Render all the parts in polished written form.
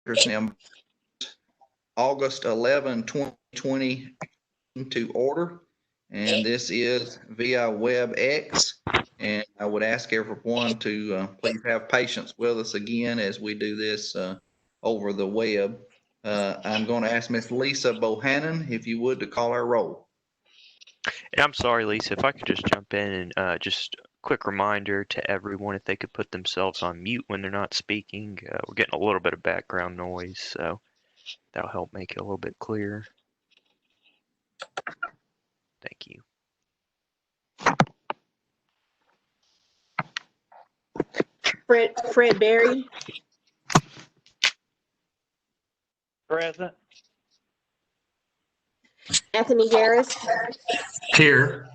Now, August 11, 2020 to order, and this is via WebEx. And I would ask everyone to please have patience with us again as we do this over the web. I'm going to ask Miss Lisa Bohannon, if you would, to call our roll. And I'm sorry, Lisa, if I could just jump in and just quick reminder to everyone if they could put themselves on mute when they're not speaking. We're getting a little bit of background noise, so that'll help make it a little bit clearer. Thank you. Fred Berry. Present. Anthony Harris. Here.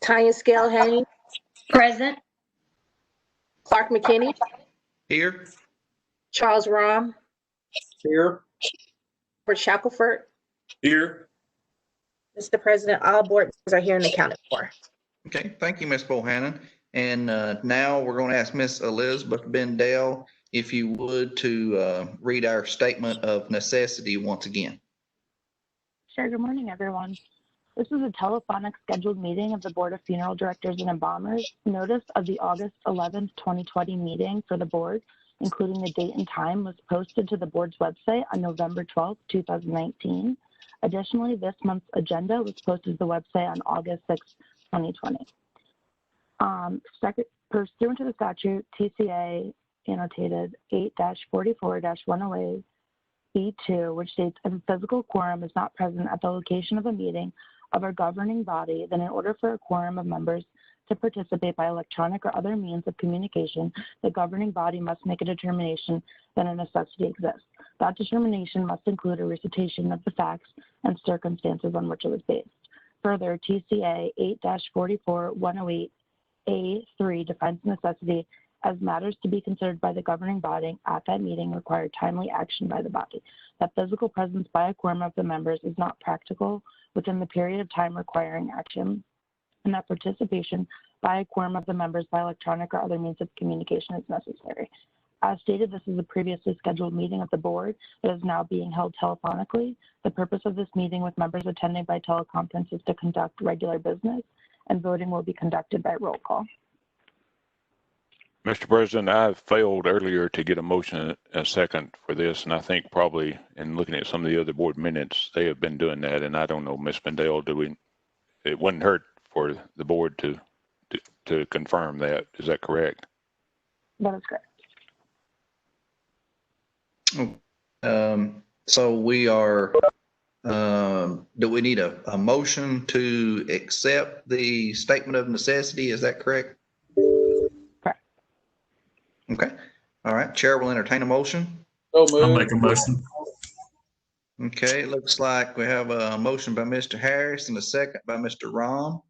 Tanya Scale-Haynes. Present. Clark McKinney. Here. Charles Rahm. Here. Robert Shackelford. Here. Mr. President, all board members are here and accounted for. Okay, thank you, Ms. Bohannon. And now we're going to ask Ms. Elizabeth Bendell, if you would, to read our statement of necessity once again. Sure. Good morning, everyone. This is a telephonic scheduled meeting of the Board of Funeral Directors and Embalmers. Notice of the August 11th, 2020 meeting for the board, including the date and time, was posted to the board's website on November 12th, 2019. Additionally, this month's agenda was posted to the website on August 6th, 2020. Pursuant to the statute, TCA annotated 8-44-108 B2, which states if a physical quorum is not present at the location of a meeting of our governing body, then in order for a quorum of members to participate by electronic or other means of communication, the governing body must make a determination that a necessity exists. That determination must include a recitation of the facts and circumstances on which it was based. Further, TCA 8-44-108 A3 defines necessity as matters to be considered by the governing body at that meeting require timely action by the body. That physical presence by a quorum of the members is not practical within the period of time requiring action, and that participation by a quorum of the members by electronic or other means of communication is necessary. As stated, this is a previously scheduled meeting of the board that is now being held telephonically. The purpose of this meeting with members attending by teleconference is to conduct regular business, and voting will be conducted by roll call. Mr. President, I failed earlier to get a motion a second for this, and I think probably in looking at some of the other board minutes, they have been doing that, and I don't know, Ms. Bendell, it wouldn't hurt for the board to confirm that. Is that correct? That is correct. So we are, do we need a motion to accept the statement of necessity? Is that correct? Correct. Okay. All right. Chair will entertain a motion. I'll make a motion. Okay. It looks like we have a motion by Mr. Harris and a second by Mr. Rahm.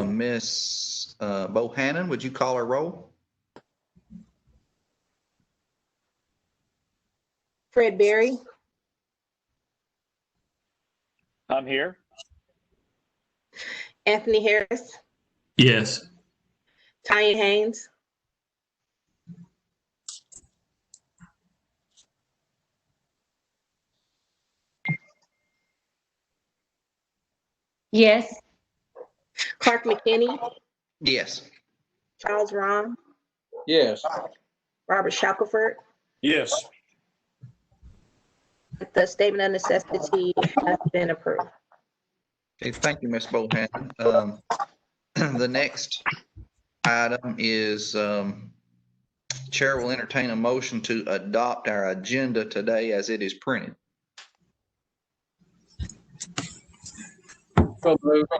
Ms. Bohannon, would you call our roll? Fred Berry. I'm here. Anthony Harris. Yes. Tanya Haynes. Yes. Clark McKinney. Yes. Charles Rahm. Yes. Robert Shackelford. Yes. The statement of necessity has been approved. Okay, thank you, Ms. Bohannon. The next item is Chair will entertain a motion to adopt our agenda today as it is printed. So moved.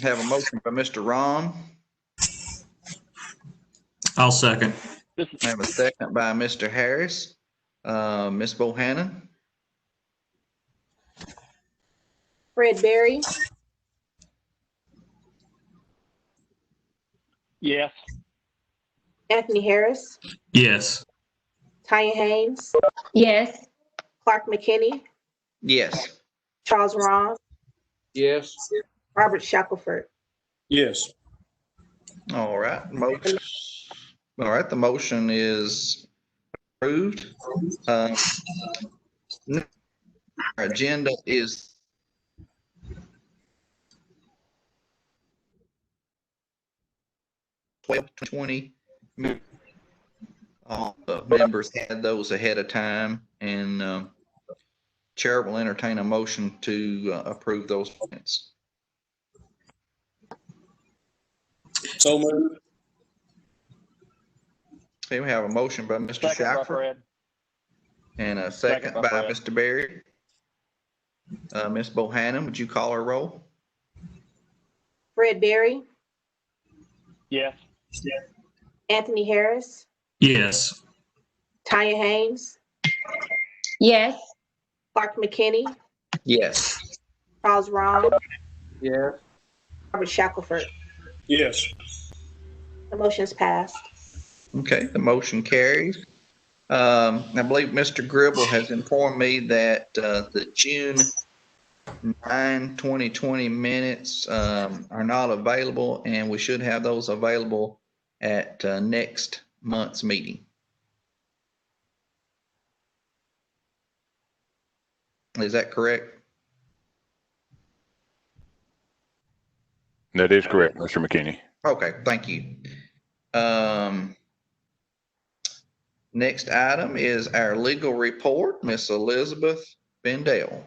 Have a motion by Mr. Rahm. I'll second. Have a second by Mr. Harris. Ms. Bohannon. Fred Berry. Yes. Anthony Harris. Yes. Tanya Haynes. Yes. Clark McKinney. Yes. Charles Rahm. Yes. Robert Shackelford. Yes. All right. Motion All right, the motion is approved. Our agenda is $12.20. All the members had those ahead of time, and Chair will entertain a motion to approve those minutes. So moved. Okay, we have a motion by Mr. Second by Shackford Fred. and a second by Fred. Mr. Berry. Ms. Bohannon, would you call our roll? Fred Berry, Yes. Anthony Harris, Yes. Tanya Haynes, Yes. Clark McKinney, Yes. Charles Ron, Yes. Robert Shackelford. Yes. The motion is passed. Okay, the motion carries. I believe Mr. Gribble has informed me that the June 9, 2020 minutes are not available, and we should have those available at next month's meeting. Is that correct? That is correct, Mr. McKinney. Okay, thank you. Next item is our legal report, Miss Elizabeth Bendale.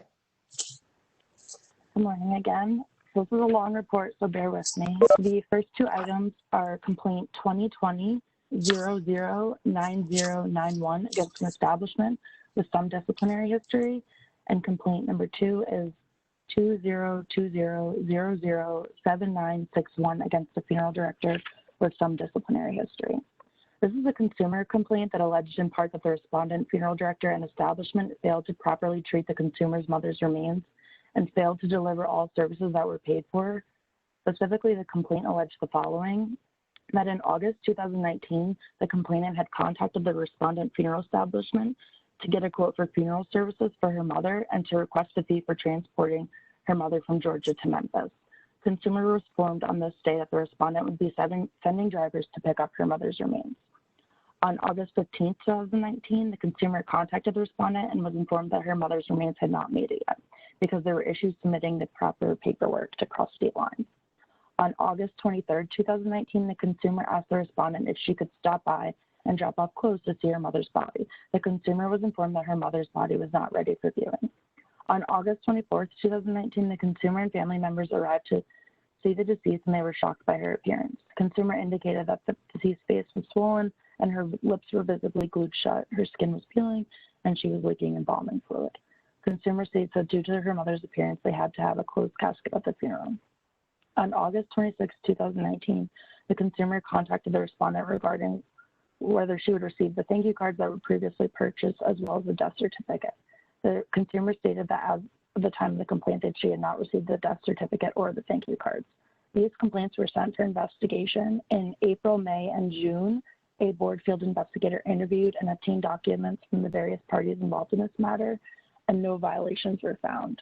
Good morning again. This is a long report, so bear with me. The first two items are complaint 2020-009091 against an establishment with some disciplinary history, and complaint number 2 is 2020007961 against the funeral director with some disciplinary history. This is a consumer complaint that alleged in part that the respondent, funeral director, and establishment failed to properly treat the consumer's mother's remains and failed to deliver all services that were paid for. Specifically, the complaint alleged the following: that in August 2019, the complainant had contacted the respondent funeral establishment to get a quote for funeral services for her mother and to request a fee for transporting her mother from Georgia to Memphis. Consumer was informed on this day that the respondent would be sending drivers to pick up her mother's remains. On August 15, 2019, the consumer contacted the respondent and was informed that her mother's remains had not made it yet because there were issues submitting the proper paperwork to cross state lines. On August 23, 2019, the consumer asked the respondent if she could stop by and drop off clothes to see her mother's body. The consumer was informed that her mother's body was not ready for viewing. On August 24, 2019, the consumer and family members arrived to see the deceased, and they were shocked by her appearance. The consumer indicated that the deceased's face was swollen and her lips were visibly glued shut. Her skin was peeling and she was leaking embalming fluid. Consumer states that due to her mother's appearance, they had to have a closed casket at the funeral. On August 26, 2019, the consumer contacted the respondent regarding whether she would receive the thank you cards that were previously purchased as well as the death certificate. The consumer stated that as of the time of the complaint that she had not received the death certificate or the thank you cards. These complaints were sent for investigation. In April, May, and June, a board field investigator interviewed and obtained documents from the various parties involved in this matter, and no violations were found.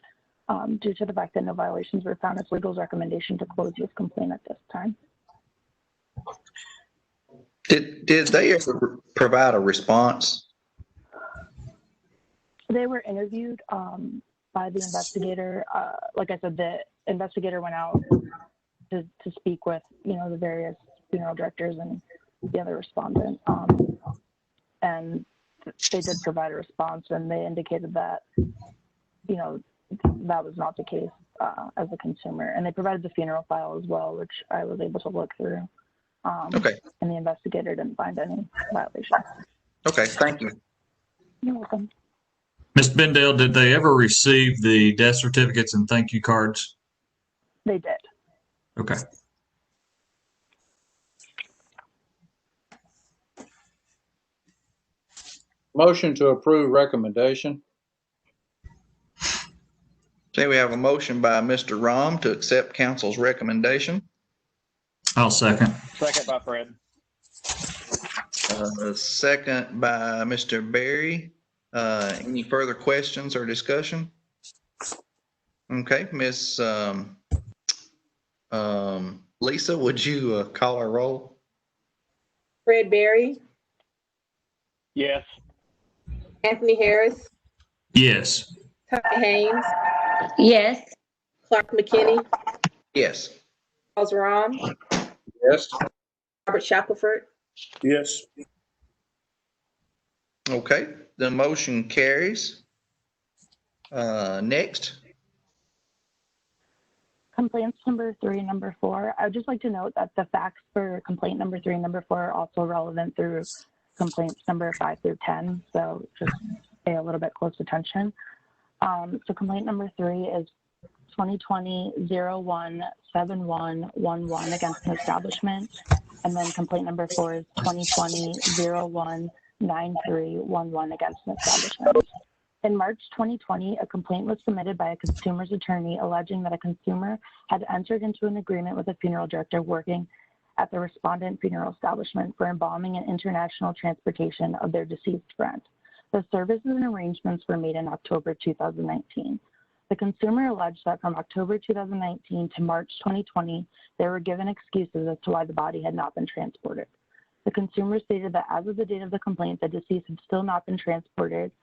Due to the fact that no violations were found, it's legal's recommendation to close this complaint at this time. Did they ever provide a response? They were interviewed by the investigator. Like I said, the investigator went out to speak with, the various funeral directors and the other respondent, and they did provide a response, and they indicated that, that was not the case as a consumer, and they provided the funeral file as well, which I was able to look through. Okay. And the investigator didn't find any violations. Okay, thank you. You're welcome. Ms. Bendale, did they ever receive the death certificates and thank you cards? They did. Okay. Motion to approve recommendation. Okay, we have a motion by Mr. Rom to accept council's recommendation. I'll second. Second by Fred. Second by Mr. Berry. Any further questions or discussion? Okay, Miss Lisa, would you call our roll? Fred Berry, Yes. Anthony Harris, Yes. Tanya Haynes, Yes. Clark McKinney, Yes. Charles Rom, Yes. Robert Shackelford. Yes. Okay, the motion carries. Next. Complaints number 3 and number 4. I would just like to note that the facts for complaint number 3 and number 4 are also relevant through complaints number 5 through 10. So just pay a little bit close attention. So complaint number 3 is 2020-01-7111 against an establishment. And then complaint number 4 is 2020-01-9311 against an establishment. In March 2020, a complaint was submitted by a consumer's attorney alleging that a consumer had entered into an agreement with a funeral director working at the respondent funeral establishment for embalming and international transportation of their deceased friend. The services and arrangements were made in October 2019. The consumer alleged that from October 2019 to March 2020, they were given excuses as to why the body had not been transported. The consumer stated that as of the date of the complaint, the deceased had still not been transported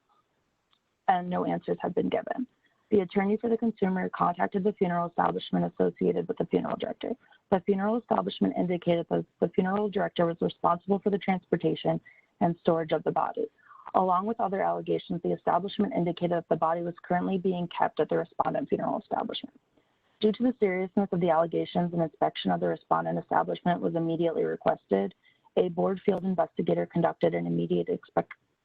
and no answers had been given. The attorney for the consumer contacted the funeral establishment associated with the funeral director. The funeral establishment indicated that the funeral director was responsible for the transportation and storage of the body. Along with other allegations, the establishment indicated that the body was currently being kept at the respondent funeral establishment. Due to the seriousness of the allegations, an inspection of the respondent establishment was immediately requested. A board field investigator conducted an immediate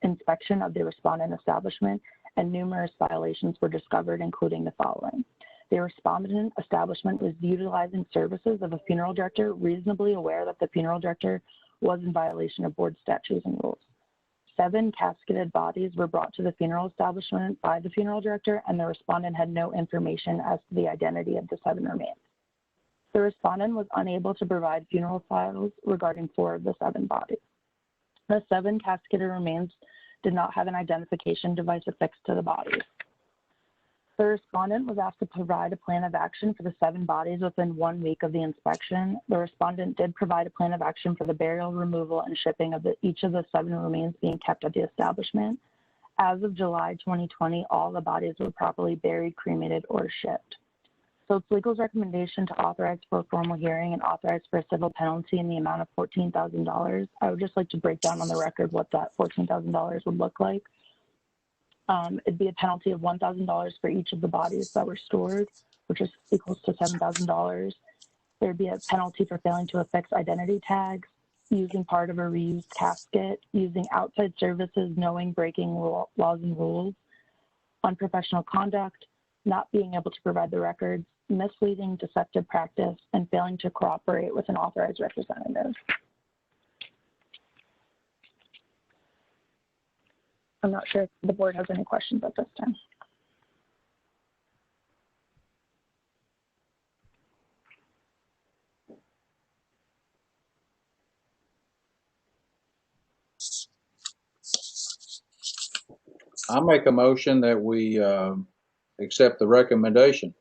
inspection of the respondent establishment, and numerous violations were discovered, including the following. The respondent establishment was utilizing services of a funeral director, reasonably aware that the funeral director was in violation of board statutes and rules. 7 casketed bodies were brought to the funeral establishment by the funeral director, and the respondent had no information as to the identity of the 7 remains. The respondent was unable to provide funeral files regarding 4 of the 7 bodies. The 7 casketed remains did not have an identification device affixed to the bodies. The respondent was asked to provide a plan of action for the 7 bodies within 1 week of the inspection. The respondent did provide a plan of action for the burial, removal, and shipping of each of the 7 remains being kept at the establishment. As of July 2020, all the bodies were properly buried, cremated, or shipped. So it's legal's recommendation to authorize for a formal hearing and authorize for a civil penalty in the amount of $14,000. I would just like to break down on the record what that $14,000 would look like. It'd be a penalty of $1,000 for each of the bodies that were stored, which is equals to $7,000. There'd be a penalty for failing to affix identity tags, using part of a reused casket, using outside services, knowing breaking laws and rules, unprofessional conduct, not being able to provide the records, misleading, deceptive practice, and failing to cooperate with an authorized representative. I'm not sure if the board has any questions at this time. I'll make a motion that we accept the recommendation.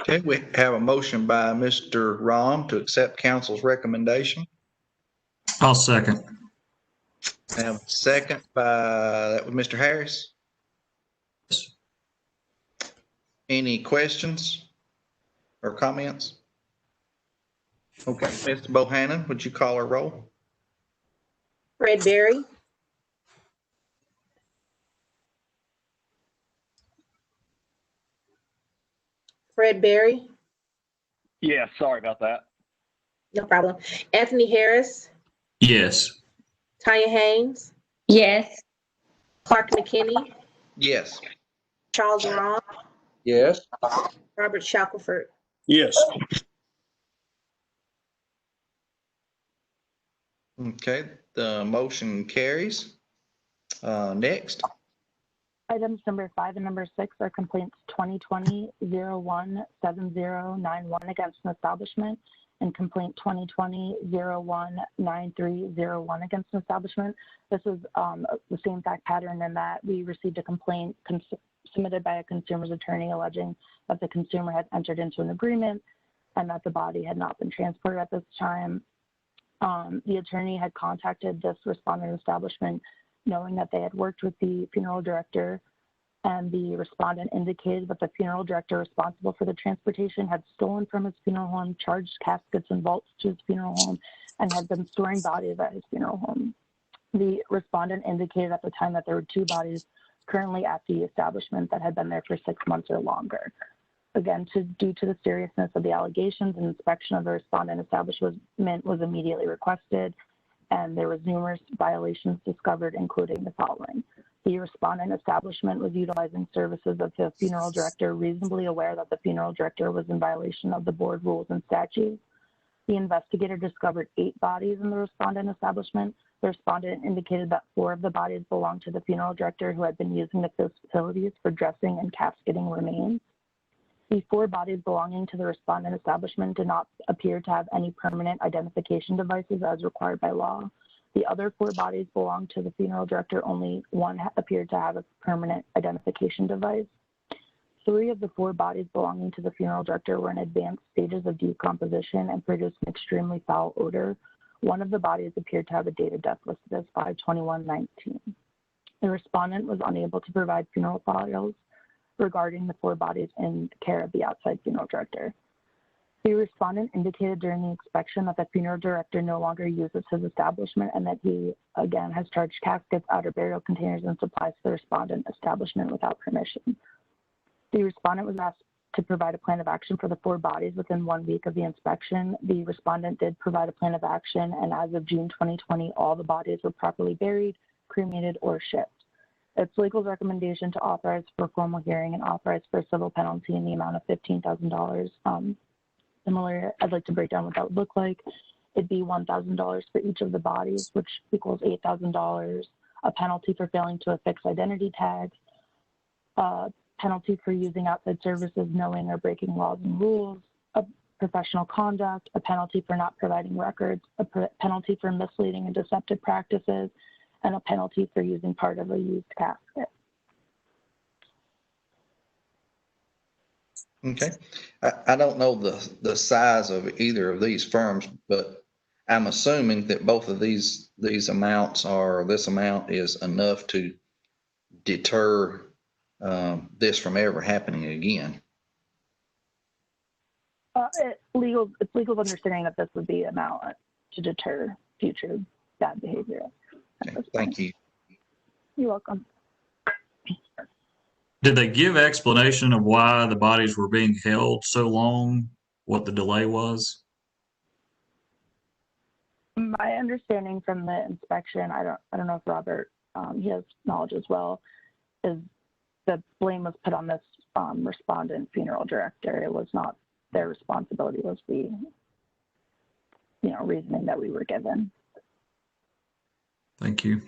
Okay, we have a motion by Mr. Rom to accept council's recommendation. I'll second. I have a second by that with Mr. Harris. Any questions or comments? Okay, Mr. Bohannon, would you call our roll? Fred Berry, Fred Berry, Yeah, sorry about that. no problem. Anthony Harris, Yes. Tanya Haynes, Yes. Clark McKinney, Yes. Charles Rom, Yes. Robert Shackelford. Yes. Okay, the motion carries. Next. Items number 5 and number 6 are complaints 2020-01-7091 against an establishment and complaint 2020-01-9301 against an establishment. This is the same fact pattern in that we received a complaint submitted by a consumer's attorney alleging that the consumer had entered into an agreement and that the body had not been transported at this time. The attorney had contacted this respondent establishment knowing that they had worked with the funeral director, and the respondent indicated that the funeral director responsible for the transportation had stolen from his funeral home, charged caskets and vaults to his funeral home, and had been storing bodies at his funeral home. The respondent indicated at the time that there were 2 bodies currently at the establishment that had been there for 6 months or longer. Again, due to the seriousness of the allegations, an inspection of the respondent establishment was immediately requested, and there was numerous violations discovered, including the following. The respondent establishment was utilizing services of the funeral director, reasonably aware that the funeral director was in violation of the board rules and statutes. The investigator discovered 8 bodies in the respondent establishment. The respondent indicated that 4 of the bodies belonged to the funeral director, who had been using the facilities for dressing and casketing remains. The 4 bodies belonging to the respondent establishment did not appear to have any permanent identification devices as required by law. The other 4 bodies belonged to the funeral director. Only 1 appeared to have a permanent identification device. 3 of the 4 bodies belonging to the funeral director were in advanced stages of decomposition and produced an extremely foul odor. 1 of the bodies appeared to have a date of death listed as 5/21/19. The respondent was unable to provide funeral files regarding the 4 bodies in care of the outside funeral director. The respondent indicated during the inspection that the funeral director no longer uses his establishment, and that he, again, has charged caskets, outer burial containers, and supplies to the respondent establishment without permission. The respondent was asked to provide a plan of action for the 4 bodies within 1 week of the inspection. The respondent did provide a plan of action, and as of June 2020, all the bodies were properly buried, cremated, or shipped. It's legal's recommendation to authorize for a formal hearing and authorize for a civil penalty in the amount of $15,000. Similarly, I'd like to break down what that would look like. It'd be $1,000 for each of the bodies, which equals $8,000. A penalty for failing to affix identity tags. A penalty for using outside services, knowing or breaking laws and rules. A professional conduct. A penalty for not providing records. A penalty for misleading and deceptive practices. And a penalty for using part of a used casket. Okay. I don't know the size of either of these firms, but I'm assuming that both of these amounts, or this amount, is enough to deter this from ever happening again. It's legal's understanding that this would be an amount to deter future bad behavior. Okay, thank you. You're welcome. Did they give explanation of why the bodies were being held so long? What the delay was? My understanding from the inspection, I don't know if Robert, he has knowledge as well, is the blame was put on this respondent funeral director. It was not their responsibility. It was the reasoning that we were given. Thank you.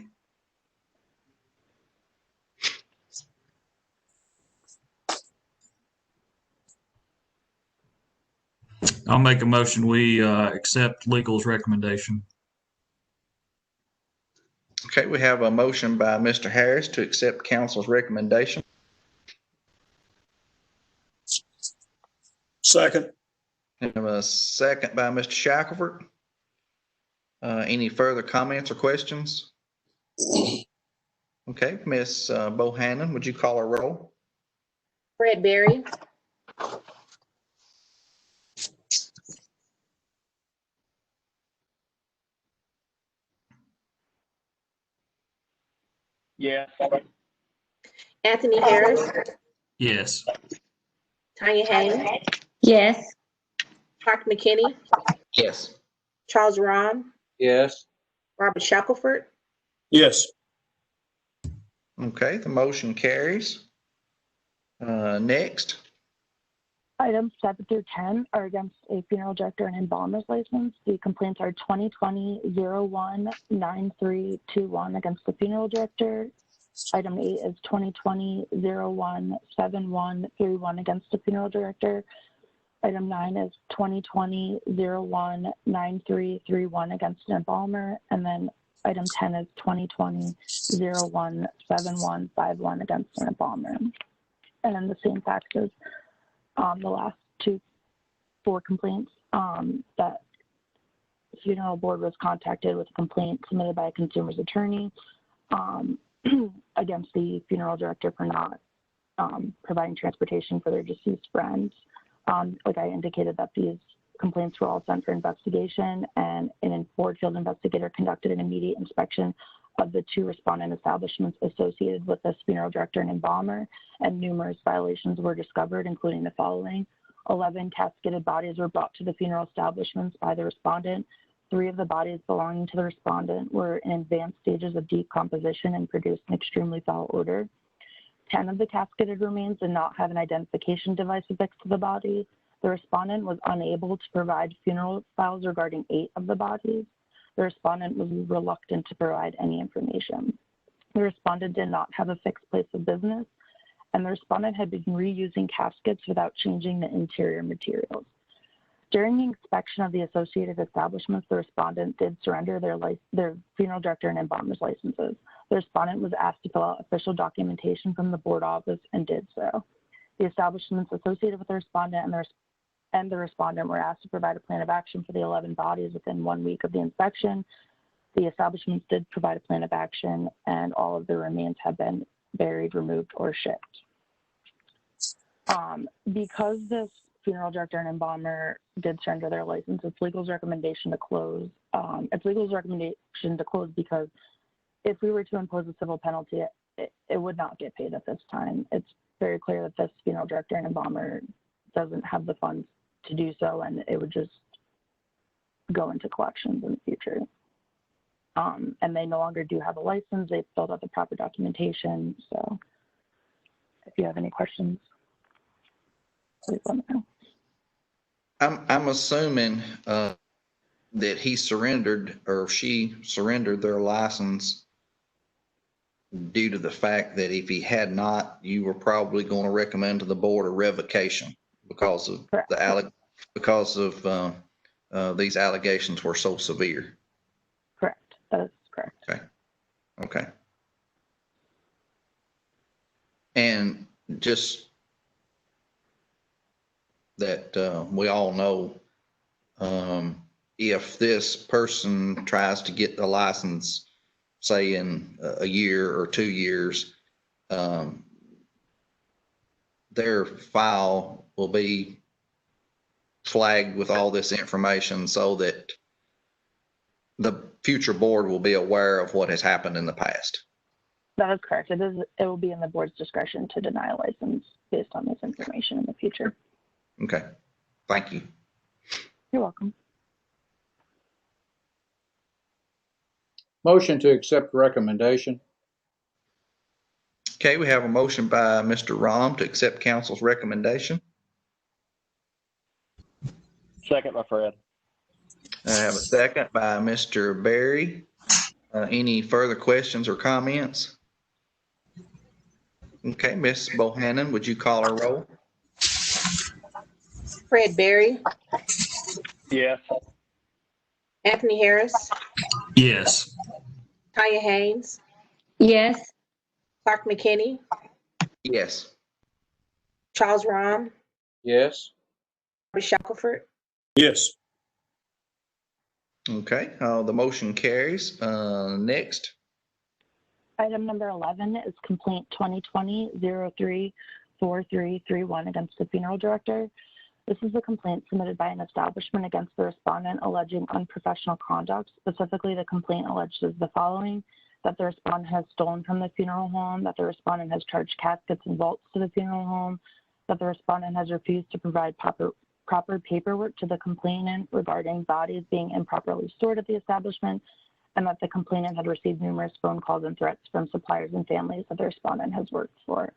I'll make a motion. We accept legal's recommendation. Okay, we have a motion by Mr. Harris to accept council's recommendation. Second. And a second by Mr. Shackelford. Any further comments or questions? Okay, Ms. Bohannon, would you call a roll? Fred Berry, Yeah. Anthony Harris, Yes. Tanya Haynes, yes, Hawk McKinney, Yes. Charles Ron, Yes. Robert Shackelford, Yes. Okay, the motion carries. Next. Items 7 through 10 are against a funeral director and embalmer's license. The complaints are 2020-01-9321 against the funeral director. Item 8 is 2020-01-7131 against the funeral director. Item 9 is 2020-01-9331 against an embalmer. And then item 10 is 2020-01-7151 against an embalmer. And then the same facts as the last 4 complaints that funeral board was contacted with a complaint submitted by a consumer's attorney against the funeral director for not providing transportation for their deceased friends. Like I indicated, that these complaints were all sent for investigation, and an board field investigator conducted an immediate inspection of the 2 respondent establishments associated with this funeral director and embalmer, and numerous violations were discovered, including the following. 11 casketed bodies were brought to the funeral establishments by the respondent. 3 of the bodies belonging to the respondent were in advanced stages of decomposition and produced an extremely foul odor. 10 of the casketed remains did not have an identification device affixed to the body. The respondent was unable to provide funeral files regarding 8 of the bodies. The respondent was reluctant to provide any information. The respondent did not have a fixed place of business, and the respondent had been reusing caskets without changing the interior materials. During the inspection of the associated establishments, the respondent did surrender their funeral director and embalmer's licenses. The respondent was asked to fill out official documentation from the board office and did so. The establishments associated with the respondent and the respondent were asked to provide a plan of action for the 11 bodies within 1 week of the inspection. The establishments did provide a plan of action, and all of the remains have been buried, removed, or shipped. Because this funeral director and embalmer did surrender their license, it's legal's recommendation to close. It's legal's recommendation to close because if we were to impose a civil penalty, it would not get paid at this time. It's very clear that this funeral director and embalmer doesn't have the funds to do so, and it would just go into collections in the future. And they no longer do have a license. They've filled out the proper documentation. So if you have any questions, please let me know. I'm assuming that he surrendered or she surrendered their license due to the fact that if he had not, you were probably going to recommend to the board a revocation because of these allegations were so severe. Correct. That is correct. Okay. And just that we all know, if this person tries to get the license, say in a year or 2 years, their file will be flagged with all this information so that the future board will be aware of what has happened in the past. That is correct. It will be in the board's discretion to deny a license based on this information in the future. Okay, thank you. You're welcome. Motion to accept recommendation. Okay, we have a motion by Mr. Rom to accept council's recommendation. Second by Fred. I have a second by Mr. Berry. Any further questions or comments? Okay, Ms. Bohannon, would you call our roll? Fred Berry, Yes. Anthony Harris, Yes. Tanya Haynes, Yes. Clark McKinney, Yes. Charles Rom, Yes. Robert Shackelford. Yes. Okay, the motion carries. Next. Item number 11 is complaint 2020-03-4331 against the funeral director. This is a complaint submitted by an establishment against the respondent alleging unprofessional conduct. Specifically, the complaint alleges the following: that the respondent has stolen from the funeral home, that the respondent has charged caskets and vaults to the funeral home, that the respondent has refused to provide proper paperwork to the complainant regarding bodies being improperly stored at the establishment, and that the complainant had received numerous phone calls and threats from suppliers and families that the respondent has worked for.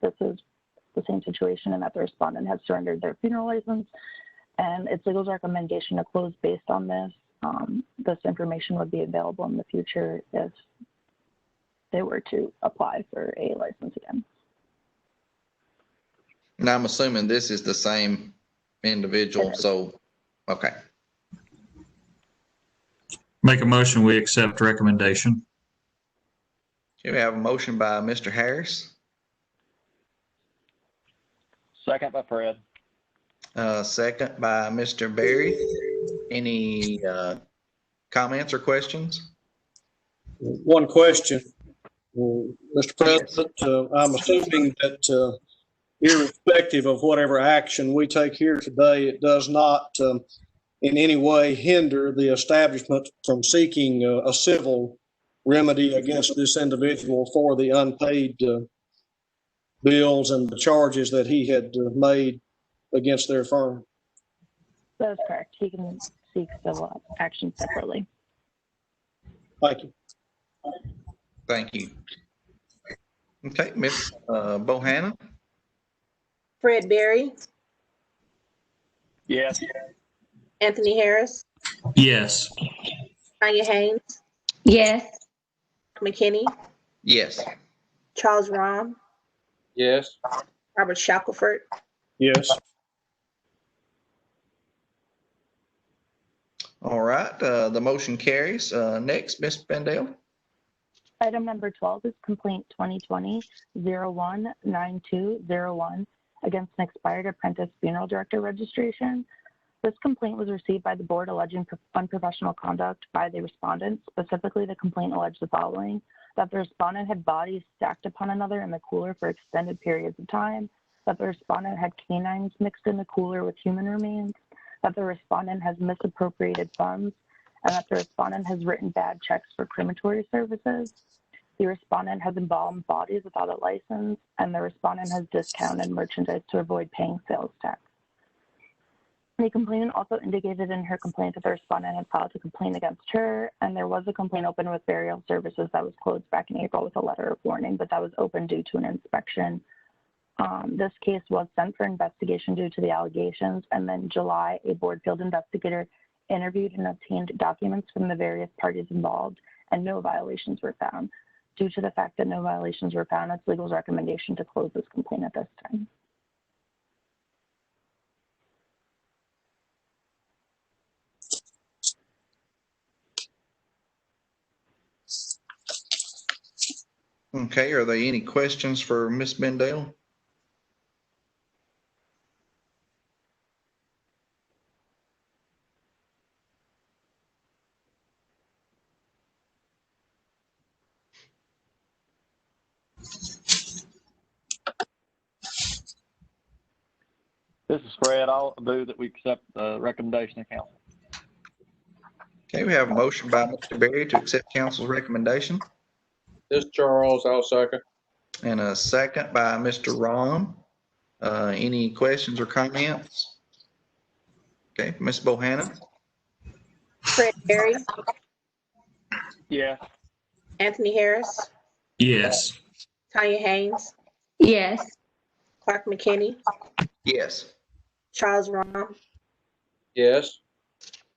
This is the same situation, and that the respondent has surrendered their funeral license, and it's legal's recommendation to close based on this. This information would be available in the future if they were to apply for a license again. And I'm assuming this is the same individual, so, okay. Make a motion, we accept recommendation. Okay, we have a motion by Mr. Harris, Second by Fred. second by Mr. Berry. Any comments or questions? One question, Mr. President. I'm assuming that irrespective of whatever action we take here today, it does not in any way hinder the establishment from seeking a civil remedy against this individual for the unpaid bills and the charges that he had made against their firm. That is correct. He can seek civil action separately. Thank you. Thank you. Okay, Ms. Bohanna? Fred Berry, Yes. Anthony Harris, Yes. Tanya Haynes, Yes. McKinney, Yes. Charles Rahm, Yes. Robert Shackelford, Yes. All right, the motion carries. Next, Ms. Bendale. Item number 12 is complaint 2020-019201 against an expired apprentice funeral director registration. This complaint was received by the board alleging unprofessional conduct by the respondent. Specifically, the complaint alleged the following: that the respondent had bodies stacked upon another in the cooler for extended periods of time, that the respondent had canines mixed in the cooler with human remains, that the respondent has misappropriated funds, and that the respondent has written bad checks for crematory services. The respondent has embalmed bodies without a license, and the respondent has discounted merchandise to avoid paying sales tax. The complainant also indicated in her complaint that the respondent had filed a complaint against her, and there was a complaint open with burial services that was closed back in April with a letter of warning, but that was open due to an inspection. This case was sent for investigation due to the allegations, and then July, a board field investigator interviewed and obtained documents from the various parties involved, and no violations were found. Due to the fact that no violations were found, it's legal's recommendation to close this complaint at this time. Okay, are there any questions for Ms. Bendale? This is Fred. I'll move that we accept the recommendation of council. Okay, we have a motion by Mr. Berry to accept council's recommendation This Charles, I'll second. and a second by Mr. Rahm. Any questions or comments? Okay, Ms. Bohanna? Fred Berry, Yes. Anthony Harris, Yes. Tanya Haynes, Yes. Clark McKinney, Yes. Charles Rahm, Yes.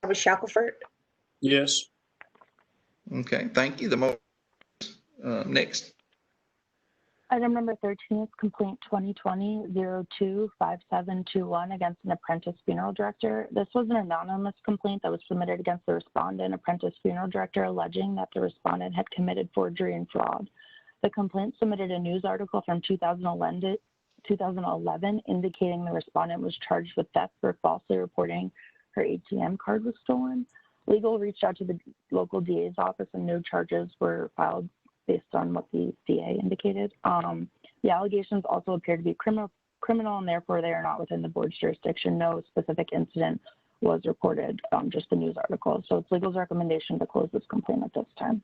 Robert Shackelford, Yes. Okay, thank you. The motion, next. Item number 13 is complaint 2020-025721 against an apprentice funeral director. This was an anonymous complaint that was submitted against the respondent, apprentice funeral director, alleging that the respondent had committed forgery and fraud. The complaint submitted a news article from 2011 indicating the respondent was charged with theft for falsely reporting her ATM card was stolen. Legal reached out to the local DA's office and no charges were filed based on what the DA indicated. The allegations also appear to be criminal and therefore they are not within the board's jurisdiction. No specific incident was reported, just the news article. So it's legal's recommendation to close this complaint at this time.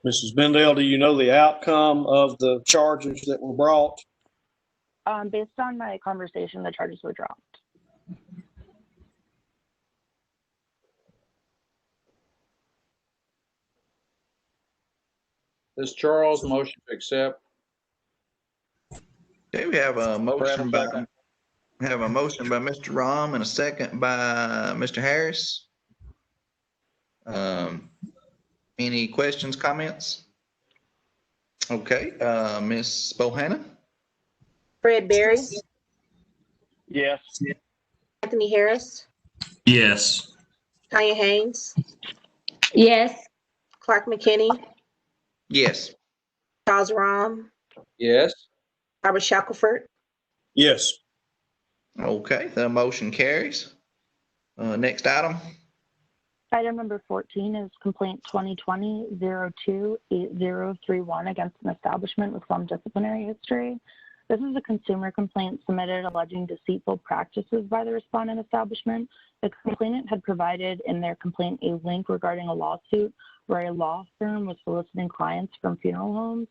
Mrs. Bendale, do you know the outcome of the charges that were brought? Based on my conversation, the charges were dropped. This Charles, motion to accept. Okay, we have a motion by second. Mr. Rahm and a second by Mr. Harris. Any questions, comments? Okay, Ms. Bohanna? Fred Berry, Yes. Anthony Harris, Yes. Tanya Haynes, Yes. Clark McKinney, Yes. Charles Rahm, Yes. Robert Shackelford, Yes. Okay, the motion carries. Next item. Item number 14 is complaint 2020-02-8031 against an establishment with some disciplinary history. This is a consumer complaint submitted alleging deceitful practices by the respondent establishment. The complainant had provided in their complaint a link regarding a lawsuit where a law firm was soliciting clients from funeral homes.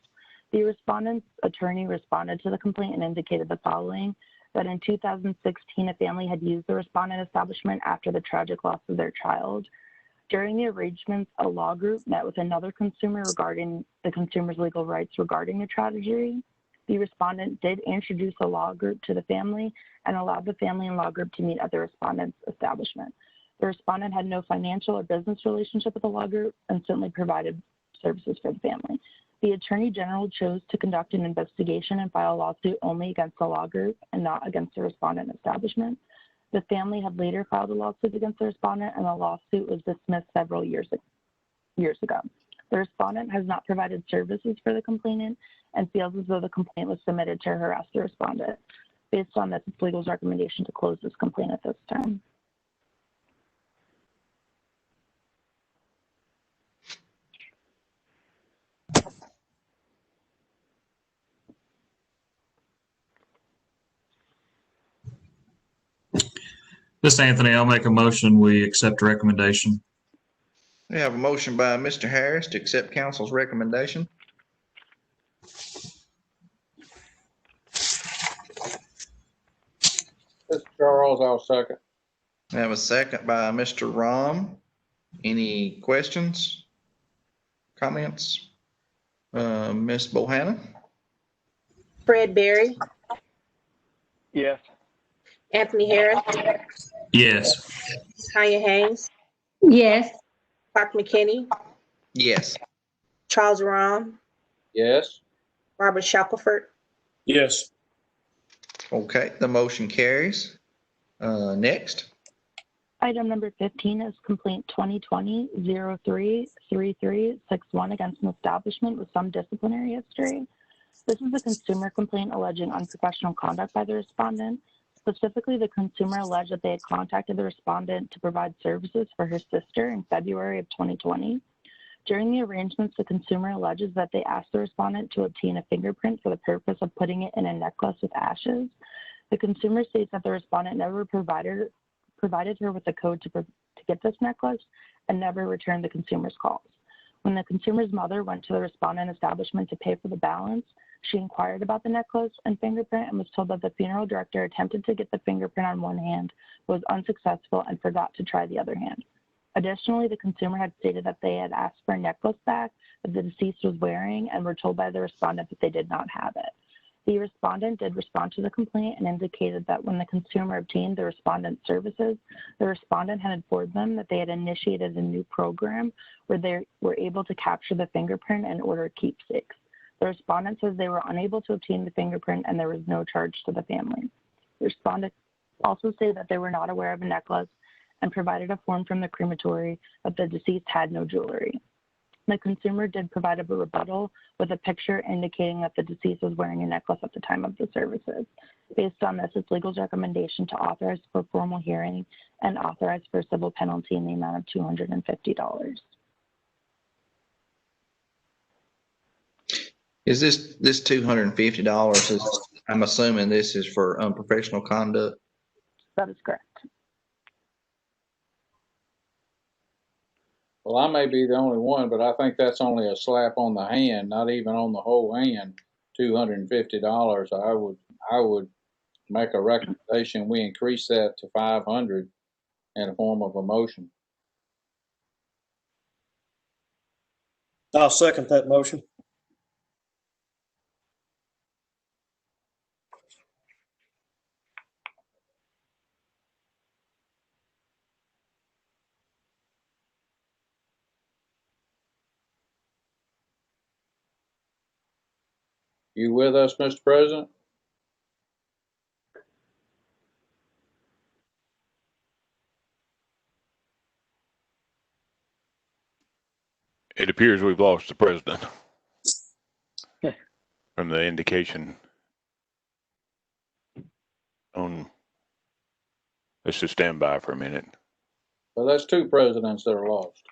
The respondent's attorney responded to the complaint and indicated the following: that in 2016, a family had used the respondent establishment after the tragic loss of their child. During the arrangements, a law group met with another consumer regarding the consumer's legal rights regarding the tragedy. The respondent did introduce a law group to the family and allowed the family and law group to meet at the respondent's establishment. The respondent had no financial or business relationship with the law group and simply provided services for the family. The Attorney General chose to conduct an investigation and file a lawsuit only against the law group and not against the respondent establishment. The family had later filed a lawsuit against the respondent, and the lawsuit was dismissed several years ago. The respondent has not provided services for the complainant and feels as though the complaint was submitted to harass the respondent. Based on this, it's legal's recommendation to close this complaint at this time. This is Anthony. I'll make a motion. We accept the recommendation. We have a motion by Mr. Harris to accept council's recommendation. Mr. Charles, I'll second. We have a second by Mr. Rom. Any questions, comments? Ms. Bohannon? Fred Berry, Yes. Anthony Harris, Yes. Tanya Haynes, yes, Clark McKinney, Yes. Charles Rom, Yes. Robert Shackelford. Yes. Okay, the motion carries. Next. Item number 15 is complaint 2020-03-3361 against an establishment with some disciplinary history. This is a consumer complaint alleging unprofessional conduct by the respondent. Specifically, the consumer alleged that they had contacted the respondent to provide services for her sister in February of 2020. During the arrangements, the consumer alleges that they asked the respondent to obtain a fingerprint for the purpose of putting it in a necklace with ashes. The consumer states that the respondent never provided her with a code to get this necklace and never returned the consumer's calls. When the consumer's mother went to the respondent establishment to pay for the balance, she inquired about the necklace and fingerprint and was told that the funeral director attempted to get the fingerprint on one hand, was unsuccessful, and forgot to try the other hand. Additionally, the consumer had stated that they had asked for a necklace back that the deceased was wearing and were told by the respondent that they did not have it. The respondent did respond to the complaint and indicated that when the consumer obtained the respondent's services, the respondent had informed them that they had initiated a new program where they were able to capture the fingerprint and order keepsakes. The respondent says they were unable to obtain the fingerprint and there was no charge to the family. The respondent also stated that they were not aware of a necklace and provided a form from the crematory that the deceased had no jewelry. The consumer did provide a rebuttal with a picture indicating that the deceased was wearing a necklace at the time of the services. Based on this, it's legal's recommendation to authorize for formal hearing and authorize for a civil penalty in the amount of $250. Is this $250? I'm assuming this is for unprofessional conduct. That is correct. Well, I may be the only one, but I think that's only a slap on the hand, not even on the whole hand, $250. I would make a recommendation. We increase that to $500 in a form of a motion. I'll second that motion. You with us, Mr. President? It appears we've lost the president from the indication on. Let's just stand by for a minute. So that's two presidents that are lost.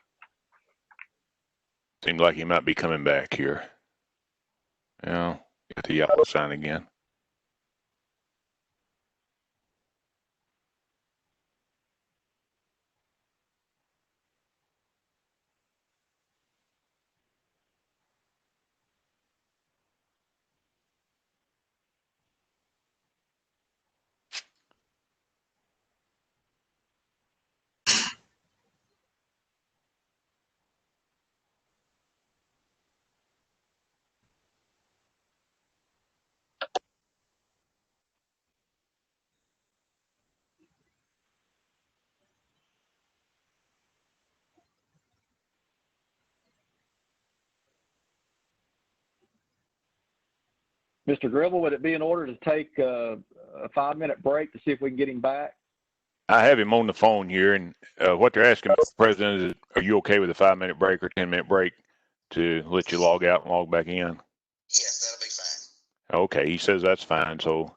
Seems like he might be coming back here. Yeah, got the yellow sign again. Mr. Gribble, would it be in order to take a 5-minute break to see if we can get him back? I have him on the phone here, and what they're asking, Mr. President, is are you okay with a 5-minute break or 10-minute break to let you log out and log back in? Yes, that'll be fine. Okay, he says that's fine. So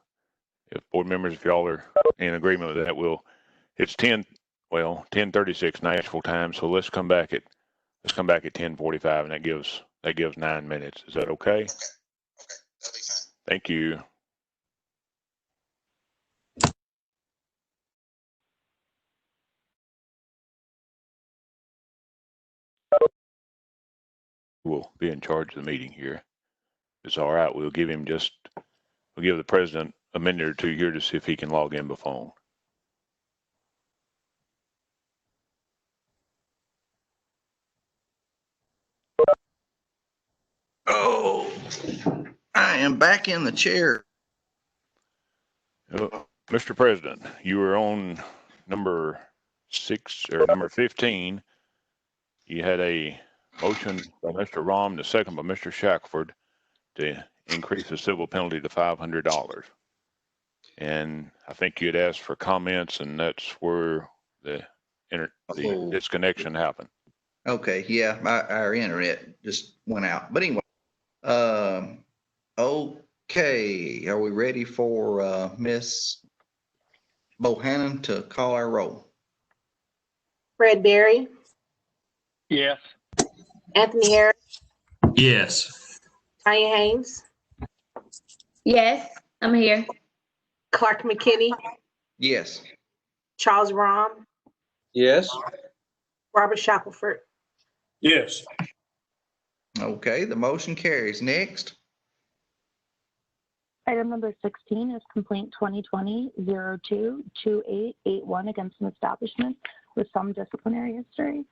if board members, if y'all are in agreement with that, it's 10:36 Nashville time. So let's come back at 10:45, and that gives 9 minutes. Is that okay? Okay, that'll be fine. Thank you. Will be in charge of the meeting here. It's all right. We'll give the president a minute or two here to see if he can log in by phone. Oh, I am back in the chair. Mr. President, you were on number 6 or number 15. You had a motion by Mr. Rahm, the second by Mr. Shackford, to increase the civil penalty to $500. And I think you had asked for comments, and that's where the disconnection happened. Okay, yeah, our internet just went out. But anyway, okay, are we ready for Miss Bohannon to call our roll? Fred Berry, Yes. Anthony Harris, Yes. Tanya Haynes, Yes, I'm here. Clark McKinney, Yes. Charles Rahm, Yes. Robert Shackelford. Yes. Okay, the motion carries. Next. Item number 16 is complaint 2020-02-2881 against an establishment with some disciplinary history.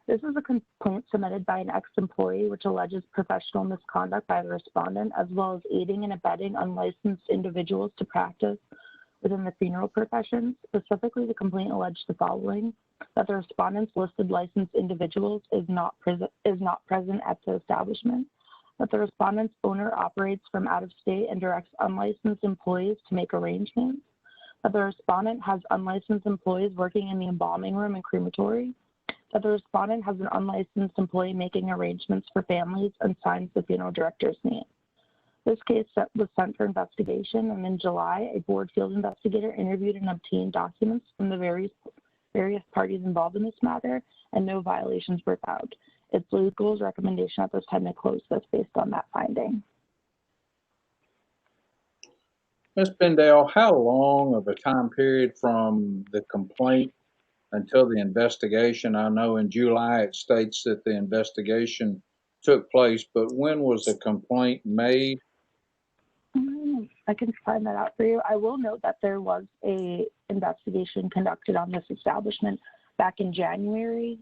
This is a complaint submitted by an ex-employee which alleges professional misconduct by the respondent, as well as aiding and abetting unlicensed individuals to practice within the funeral profession. Specifically, the complaint alleged the following: that the respondent's listed licensed individuals is not present at the establishment, that the respondent's owner operates from out of state and directs unlicensed employees to make arrangements, that the respondent has unlicensed employees working in the embalming room and crematory, that the respondent has an unlicensed employee making arrangements for families and signs the funeral director's name. This case was sent for investigation, and in July, a board field investigator interviewed and obtained documents from the various parties involved in this matter, and no violations were found. It's legal's recommendation at this time to close this based on that finding. Ms. Bendale, how long of a time period from the complaint until the investigation? I know in July it states that the investigation took place, but when was the complaint made? I can find that out for you. I will note that there was a investigation conducted on this establishment back in January.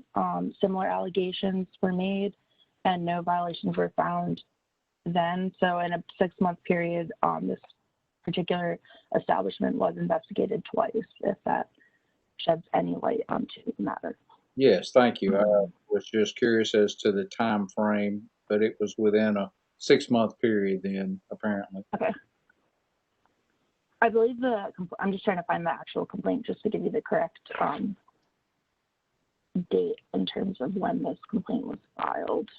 Similar allegations were made and no violations were found then. So in a 6-month period, this particular establishment was investigated twice, if that sheds any light onto the matter. Yes, thank you. I was just curious as to the time frame, but it was within a 6-month period then, apparently. Okay. I believe I'm just trying to find the actual complaint just to give you the correct date in terms of when this complaint was filed.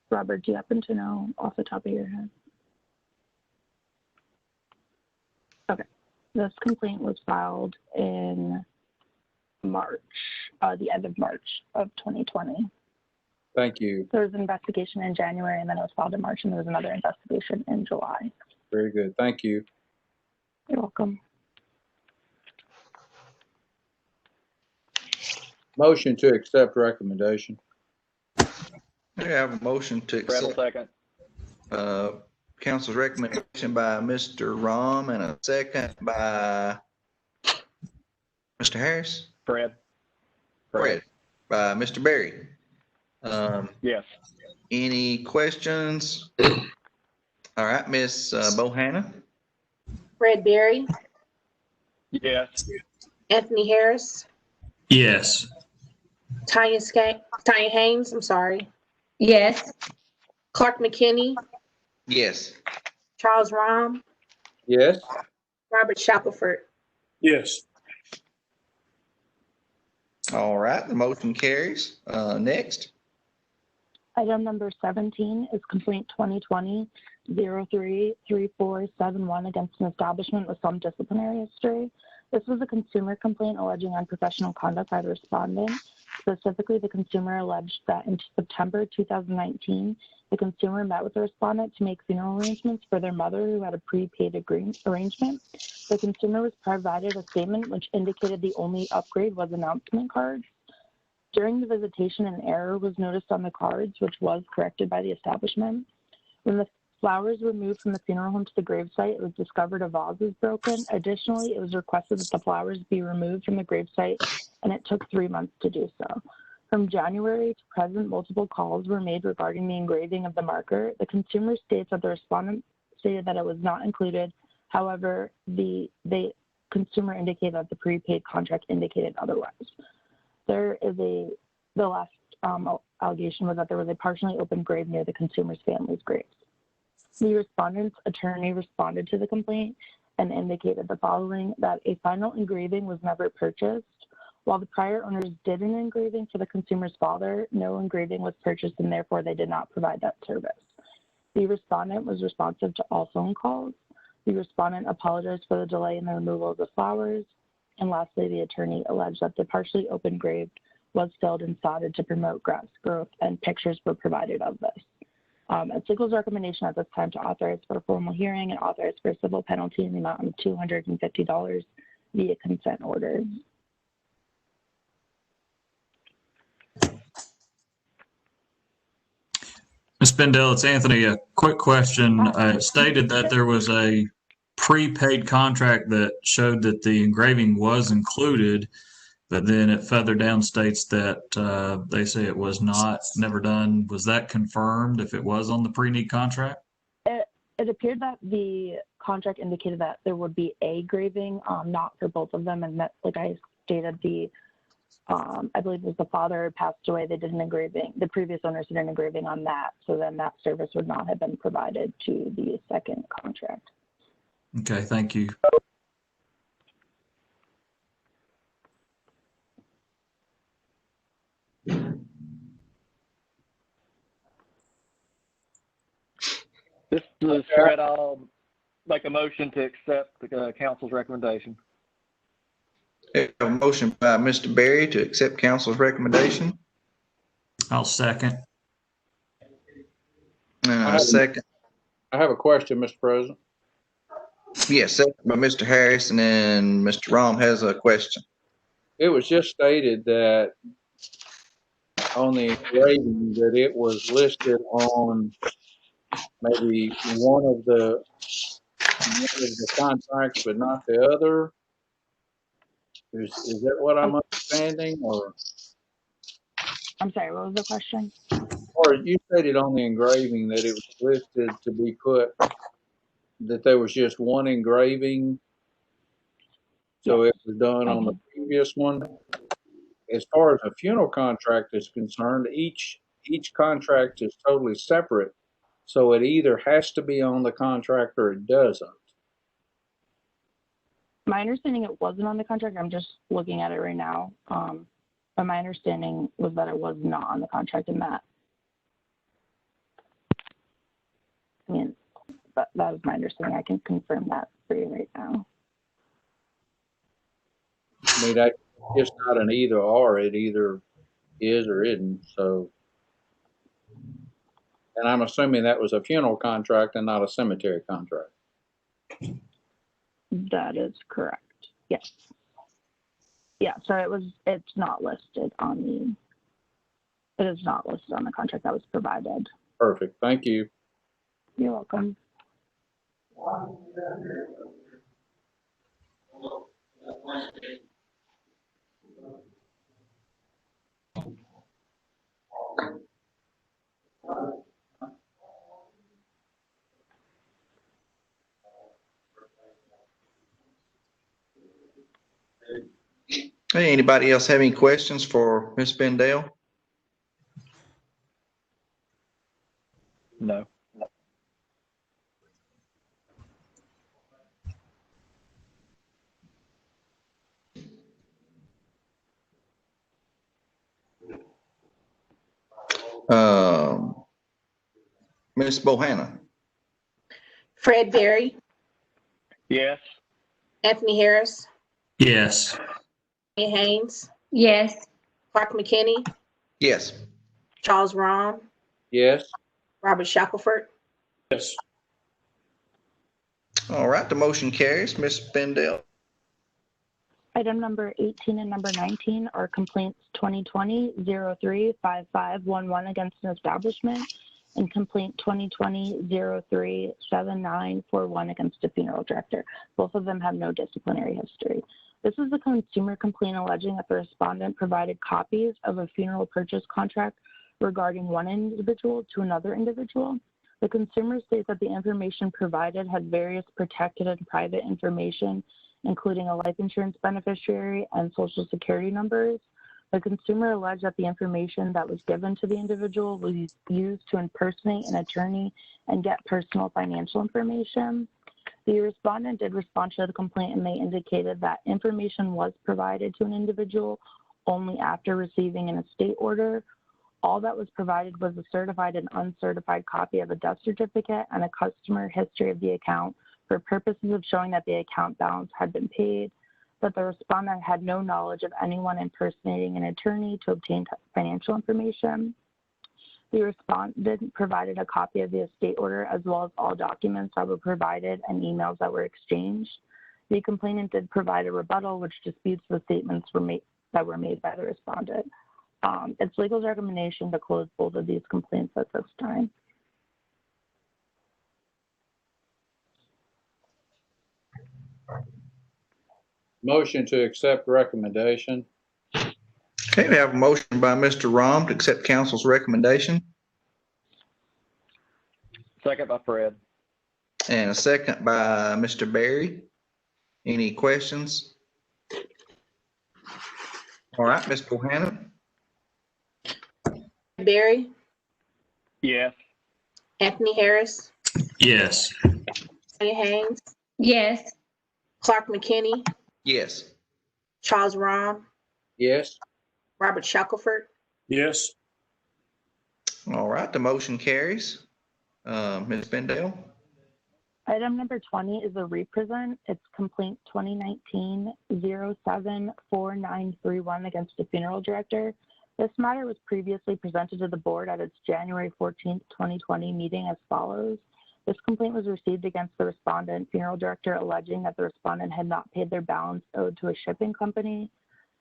Robert, do you happen to know off the top of your head? This complaint was filed in March, the end of March of 2020. Thank you. There was an investigation in January, and then it was filed in March, and there was another investigation in July. Very good. Thank you. You're welcome. Motion to accept recommendation. We have a motion to Fred will accept second. council's recommendation by Mr. Rom and a second by Mr. Harris. Fred. Fred, by Mr. Berry. Yes. Any questions? All right, Miss Bohanna. Fred Berry, Yes. Anthony Harris, Yes. Tanya Haynes, I'm sorry, Yes. Clark McKinney, Yes. Charles Rom, Yes. Robert Shackelford. Yes. All right, the motion carries. Next. Item number 17 is complaint 2020-033471 against an establishment with some disciplinary history. This was a consumer complaint alleging unprofessional conduct by the respondent. Specifically, the consumer alleged that in September 2019, the consumer met with the respondent to make funeral arrangements for their mother who had a prepaid arrangement. The consumer was provided a statement which indicated the only upgrade was announcement cards. During the visitation, an error was noticed on the cards, which was corrected by the establishment. When the flowers were moved from the funeral home to the gravesite, it was discovered a vase was broken. Additionally, it was requested that the flowers be removed from the gravesite, and it took 3 months to do so. From January to present, multiple calls were made regarding the engraving of the marker. The consumer states that the respondent stated that it was not included. However, the consumer indicated that the prepaid contract indicated otherwise. The last allegation was that there was a partially open grave near the consumer's family's graves. The respondent's attorney responded to the complaint and indicated the following: that a final engraving was never purchased. While the prior owners did an engraving for the consumer's father, no engraving was purchased, and therefore they did not provide that service. The respondent was responsive to all phone calls. The respondent apologized for the delay in the removal of the flowers. And lastly, the attorney alleged that the partially open grave was filled and sodded to promote grass growth, and pictures were provided of this. It's legal's recommendation at this time to authorize for a formal hearing and authorize for a civil penalty in the amount of $250 via consent order. Ms. Bendel, it's Anthony. A quick question. It stated that there was a prepaid contract that showed that the engraving was included, but then it further down states that they say it was not, never done. Was that confirmed if it was on the pre-need contract? It appeared that the contract indicated that there would be a graving, not for both of them, and that, like I stated, I believe it was the father passed away. They did an engraving. The previous owners did an engraving on that, so then that service would not have been provided to the second contract. Okay, thank you. This is Fred. I'll make a motion to accept the council's recommendation. We have a motion by Mr. Berry to accept council's recommendation. I'll second. And a second. I have a question, Mr. President. Yes, second by Mr. Harris, and then Mr. Rom has a question. It was just stated that on the engraving that it was listed on maybe one of the contracts, but not the other. Is that what I'm understanding, or? I'm sorry, what was the question? Or you stated on the engraving that it was listed to be put, that there was just one engraving, so it was done on the previous one. As far as a funeral contract is concerned, each contract is totally separate, so it either has to be on the contract or it doesn't. My understanding, it wasn't on the contract. I'm just looking at it right now. But my understanding was that it was not on the contract, and that, I mean, that is my understanding. I can confirm that for you right now. I mean, that, it's not an either or, it either is or isn't, so. And I'm assuming that was a funeral contract and not a cemetery contract. That is correct. Yes. Yeah, so it's not listed on it is not listed on the contract that was provided. Perfect, thank you. You're welcome. Hey, anybody else have any questions for Ms. Bendale? No. Ms. Bohanna? Fred Berry, Yes. Anthony Harris, Yes. Amy Haynes, Yes. Clark McKinney, Yes. Charles Rahm, Yes, Robert Shackelford. Yes. All right, the motion carries. Ms. Bendale? Item number 18 and number 19 are complaints 2020-03-5511 against an establishment and complaint 2020-03-7941 against a funeral director. Both of them have no disciplinary history. This is a consumer complaint alleging that the respondent provided copies of a funeral purchase contract regarding one individual to another individual. The consumer states that the information provided had various protected and private information, including a life insurance beneficiary and social security numbers. The consumer alleged that the information that was given to the individual was used to impersonate an attorney and get personal financial information. The respondent did respond to the complaint, and they indicated that information was provided to an individual only after receiving an estate order. All that was provided was a certified and uncertified copy of a death certificate and a customer history of the account for purposes of showing that the account balance had been paid, but the respondent had no knowledge of anyone impersonating an attorney to obtain financial information. The respondent provided a copy of the estate order as well as all documents that were provided and emails that were exchanged. The complainant did provide a rebuttal which disputes the statements that were made by the respondent. It's legal's recommendation to close both of these complaints at this time. motion to accept recommendation. Okay, we have a motion by Mr. Rahm to accept council's recommendation Second by Fred. and a second by Mr. Berry. Any questions? All right, Ms. Bohanna? Berry, Yes. Anthony Harris, Yes. Amy Haynes, Yes. Clark McKinney, Yes. Charles Rahm, Yes, Robert Shackelford. Yes. All right, the motion carries. Ms. Bendale? Item number 20 is a represent. It's complaint 2019-07-4931 against a funeral director. This matter was previously presented to the board at its January 14th, 2020 meeting as follows. This complaint was received against the respondent funeral director alleging that the respondent had not paid their balance owed to a shipping company.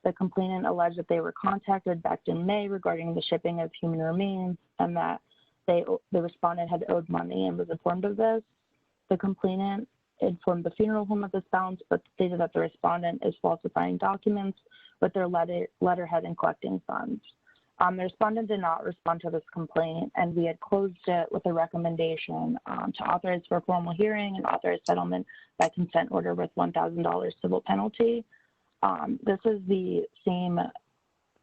The complainant alleged that they were contacted back in May regarding the shipping of human remains and that the respondent had owed money and was informed of this. The complainant informed the funeral home of this balance, but stated that the respondent is falsifying documents with their letterhead and collecting funds. The respondent did not respond to this complaint, and we had closed it with a recommendation to authorize for a formal hearing and authorize settlement by consent order with $1,000 civil penalty. This is the same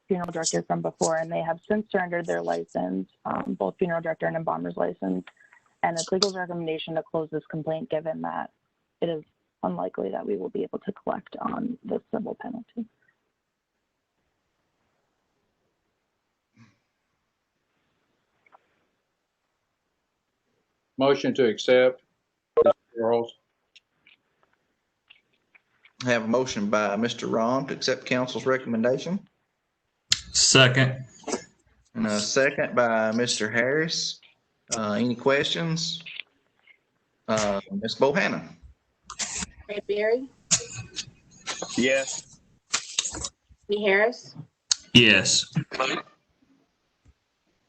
funeral director from before, and they have since surrendered their license, both funeral director and embalmer's license. And it's legal recommendation to close this complaint, given that it is unlikely that we will be able to collect on this civil penalty. motion to accept. Charles. I have a motion by Mr. Rom to accept council's recommendation, Second. and a second by Mr. Harris. Any questions? Ms. Bohannon? Fred Berry, Yes. Anthony Harris, Yes.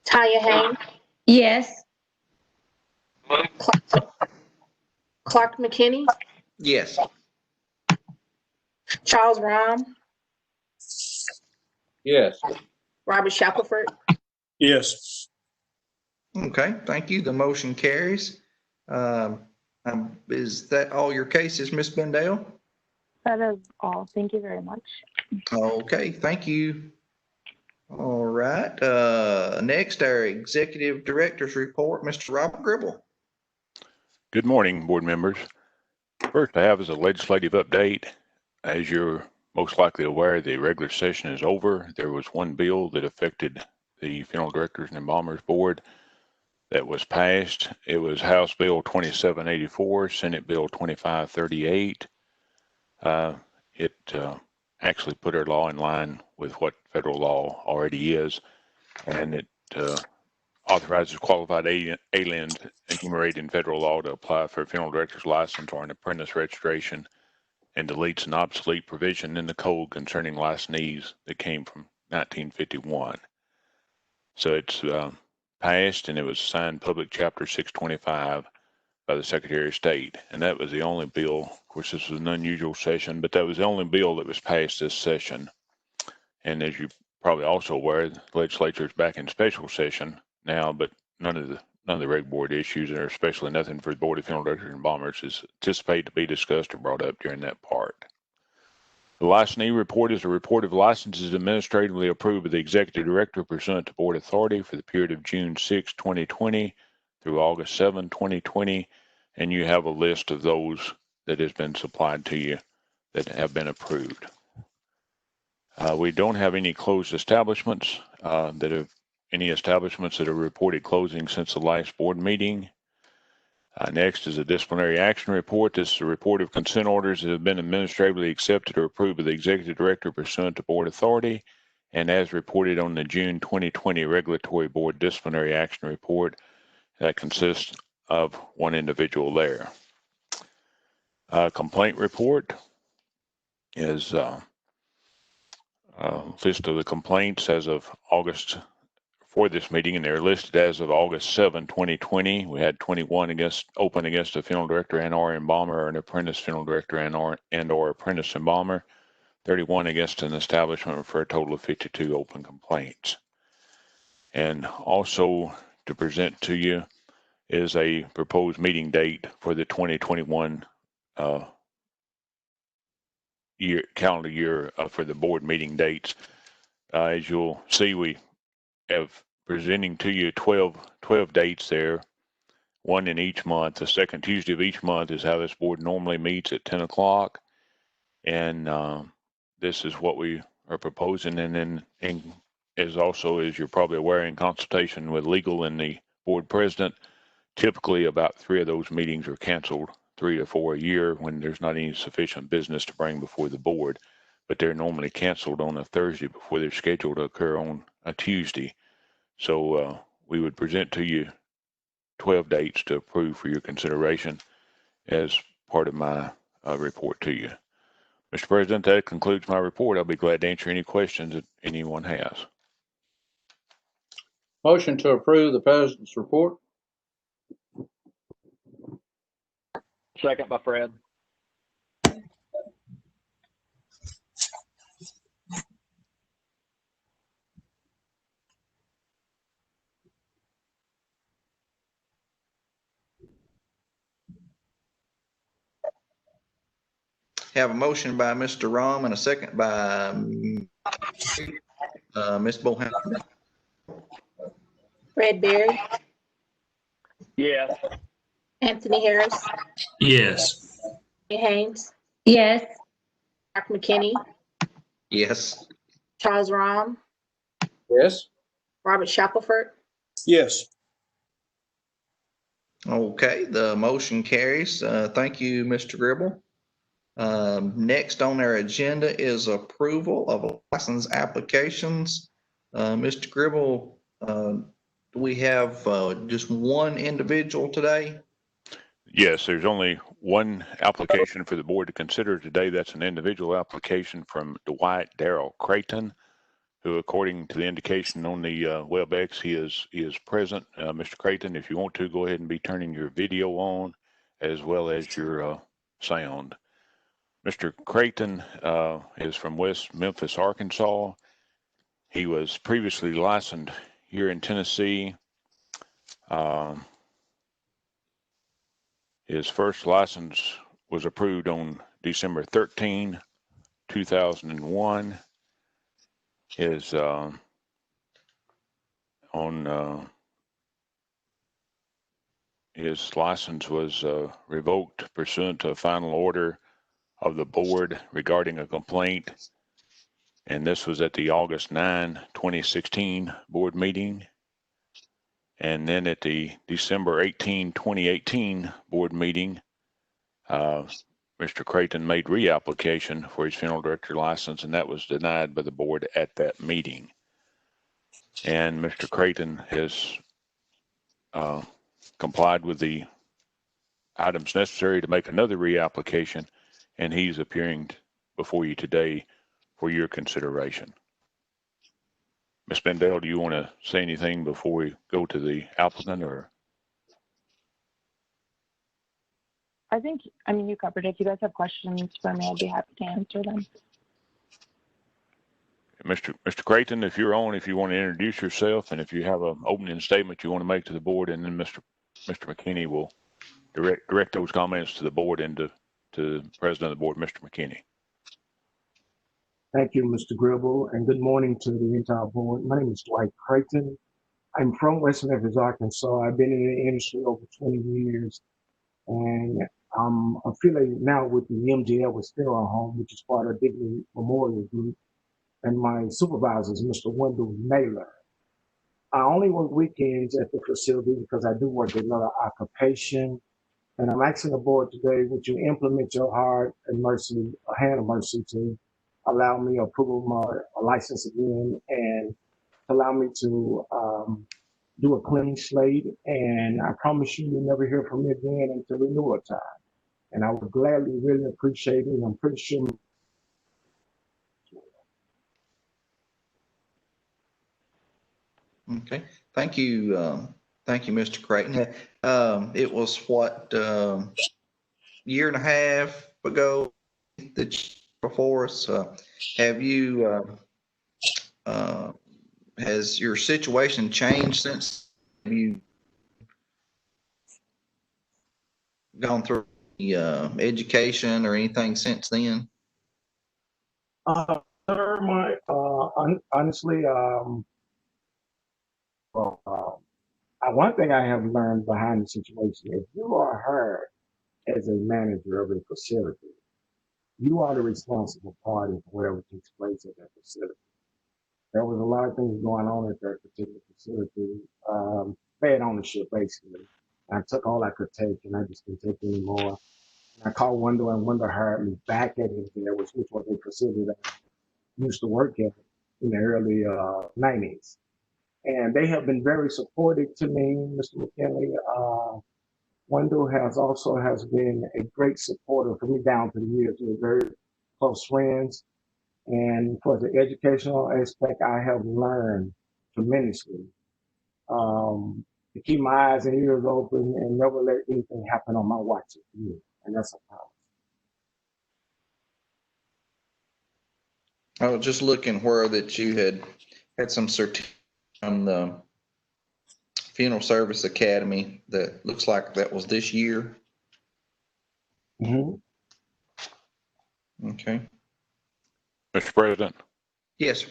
Tanya Haynes, Yes. Clark McKinney, Yes. Charles Rom, Yes. Robert Shackelford, Yes. Okay, thank you. The motion carries. Is that all your cases, Ms. Bendale? That is all. Thank you very much. Okay, thank you. All right, next, our executive director's report, Mr. Robert Gribble. Good morning, board members. First I have is a legislative update. As you're most likely aware, the regular session is over. There was one bill that affected the Funeral Directors and Embalmers Board that was passed. It was House Bill 2784, Senate Bill 2538. It actually put our law in line with what federal law already is, and it authorizes qualified aliens enumerated in federal law to apply for a funeral director's license or an apprentice registration, and deletes an obsolete provision in the code concerning licensees that came from 1951. So it's passed, and it was signed public chapter 625 by the Secretary of State. And that was the only bill. Of course, this was an unusual session, but that was the only bill that was passed this session. And as you probably also aware, the legislature is back in special session now, but none of the reg board issues, or especially nothing for the Board of Funeral Directors and Embalmers, is anticipated to be discussed or brought up during that part. The licensee report is a report of licenses administratively approved by the Executive Director pursuant to Board authority for the period of June 6, 2020 through August 7, 2020, and you have a list of those that has been supplied to you that have been approved. We don't have any closed establishments any establishments that have reported closing since the last board meeting. Next is a disciplinary action report. This is a report of consent orders that have been administratively accepted or approved by the Executive Director pursuant to Board authority, and as reported on the June 2020 Regulatory Board Disciplinary Action Report, that consists of one individual there. Complaint report is list of the complaints as of August for this meeting, and they're listed as of August 7, 2020. We had 21 open against a funeral director and or embalmer, or an apprentice funeral director and or apprentice embalmer, 31 against an establishment, for a total of 52 open complaints. And also to present to you is a proposed meeting date for the 2021 calendar year for the board meeting dates. As you'll see, we have presenting to you 12 dates there, one in each month. The second Tuesday of each month is how this board normally meets at 10 o'clock. And this is what we are proposing. And then as you're probably aware, in consultation with legal and the board president, typically about 3 of those meetings are canceled, 3 to 4 a year, when there's not any sufficient business to bring before the board. But they're normally canceled on a Thursday before they're scheduled to occur on a Tuesday. So we would present to you 12 dates to approve for your consideration as part of my report to you. Mr. President, that concludes my report. I'll be glad to answer any questions that anyone has. Motion to approve the President's report. Second by Fred. Have a motion by Mr. Rom and a second by Ms. Bohannon. Fred Berry, Yes. Anthony Harris, Yes. Tanya Haynes, Yes. Clark McKinney, Yes. Charles Rom, Yes. Robert Shackelford, Yes. Okay, the motion carries. Thank you, Mr. Gribble. Next on our agenda is approval of license applications. Mr. Gribble, do we have just one individual today? Yes, there's only one application for the board to consider today. That's an individual application from Dwight Darrell Creighton, who, according to the indication on the WebEx, he is present. Mr. Creighton, if you want to, go ahead and be turning your video on as well as your sound. Mr. Creighton is from West Memphis, Arkansas. He was previously licensed here in Tennessee. His first license was approved on December 13, 2001. His his license was revoked pursuant to a final order of the board regarding a complaint, and this was at the August 9, 2016 board meeting. And then at the December 18, 2018 board meeting, Mr. Creighton made reapplication for his funeral director license, and that was denied by the board at that meeting. And Mr. Creighton has complied with the items necessary to make another reapplication, and he's appearing before you today for your consideration. Ms. Bendale, do you want to say anything before we go to the applicant, or? I mean, you covered it. If you guys have questions for me, I'd be happy to answer them. Mr. Creighton, if you're on, if you want to introduce yourself, and if you have an opening statement you want to make to the board, and then Mr. McKinney will direct those comments to the board and to the president of the board, Mr. McKinney. Thank you, Mr. Gribble, and good morning to the entire board. My name is Dwight Creighton. I'm from West Memphis, Arkansas. I've been in the industry over 20 years, and I'm affiliated now with the MGL with Funeral Home, which is part of Dignity Memorial Group, and my supervisor is Mr. Wendell Naylor. I only work weekends at the facility because I do work another occupation, and I'm asking the board today, would you implement your heart and mercy, a hand of mercy to allow me approval my license again and allow me to do a clean slate. And I promise you'll never hear from me again until renewal time. And I would gladly really appreciate it. And I'm pretty sure. Okay, thank you. Thank you, Mr. Creighton. It was what, year and a half ago that before us. Have you, has your situation changed since? Have you gone through the education or anything since then? Sir, honestly, one thing I have learned behind the situation is you are hired as a manager of a facility. You are the responsible party for whatever takes place at that facility. There was a lot of things going on at that particular facility. Bad ownership, basically. I took all I could take, and I just couldn't take anymore. And I called Wendell, and Wendell hired me back at MGL, which was a facility that I used to work at in the early 90s. And they have been very supportive to me, Mr. McKinley. Wendell has been a great supporter for me down through the years. We're very close friends. And for the educational aspect, I have learned tremendously to keep my eyes and ears open and never let anything happen on my watch. And that's a promise. I was just looking where that you had some certificate from the Funeral Service Academy. That looks like that was this year. Mm-hmm. Okay. Mr. President? Yes.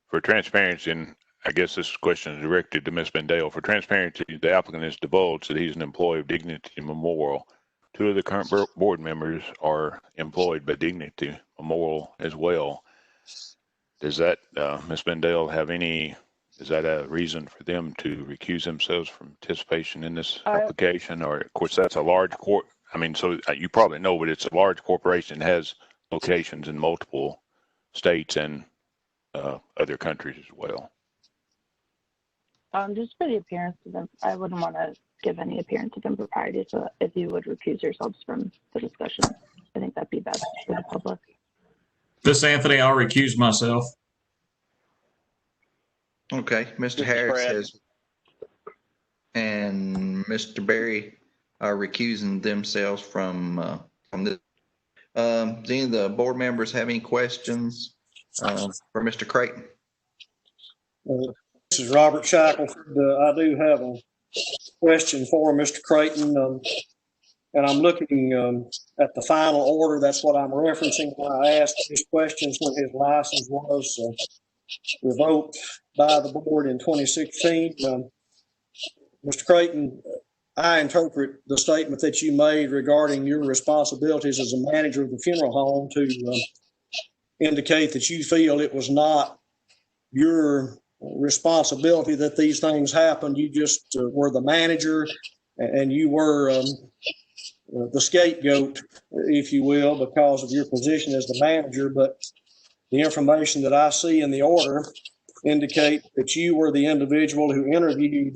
For transparency, and I guess this question is directed to Ms. Bendale. For transparency, the applicant has divulged that he's an employee of Dignity Memorial. 2 of the current board members are employed by Dignity Memorial as well. Does that, Ms. Bendale, is that a reason for them to recuse themselves from participation in this application? Or, of course, that's a large I mean, so you probably know, but it's a large corporation, has locations in multiple states and other countries as well. Just for the appearance of them, I wouldn't want to give any appearance of impropriety, so if you would recuse yourselves from the discussion, I think that'd be best for the public. This Anthony, I'll recuse myself. Okay, Mr. Harris says, and Mr. Berry are recusing themselves from this. Do any of the board members have any questions for Mr. Creighton? This is Robert Shackelford. I do have a question for Mr. Creighton, and I'm looking at the final order. That's what I'm referencing when I asked his questions when his license was revoked by the board in 2016. Mr. Creighton, I interpret the statement that you made regarding your responsibilities as a manager of the funeral home to indicate that you feel it was not your responsibility that these things happened. You just were the manager, and you were the scapegoat, if you will, because of your position as the manager. But the information that I see in the order indicate that you were the individual who interviewed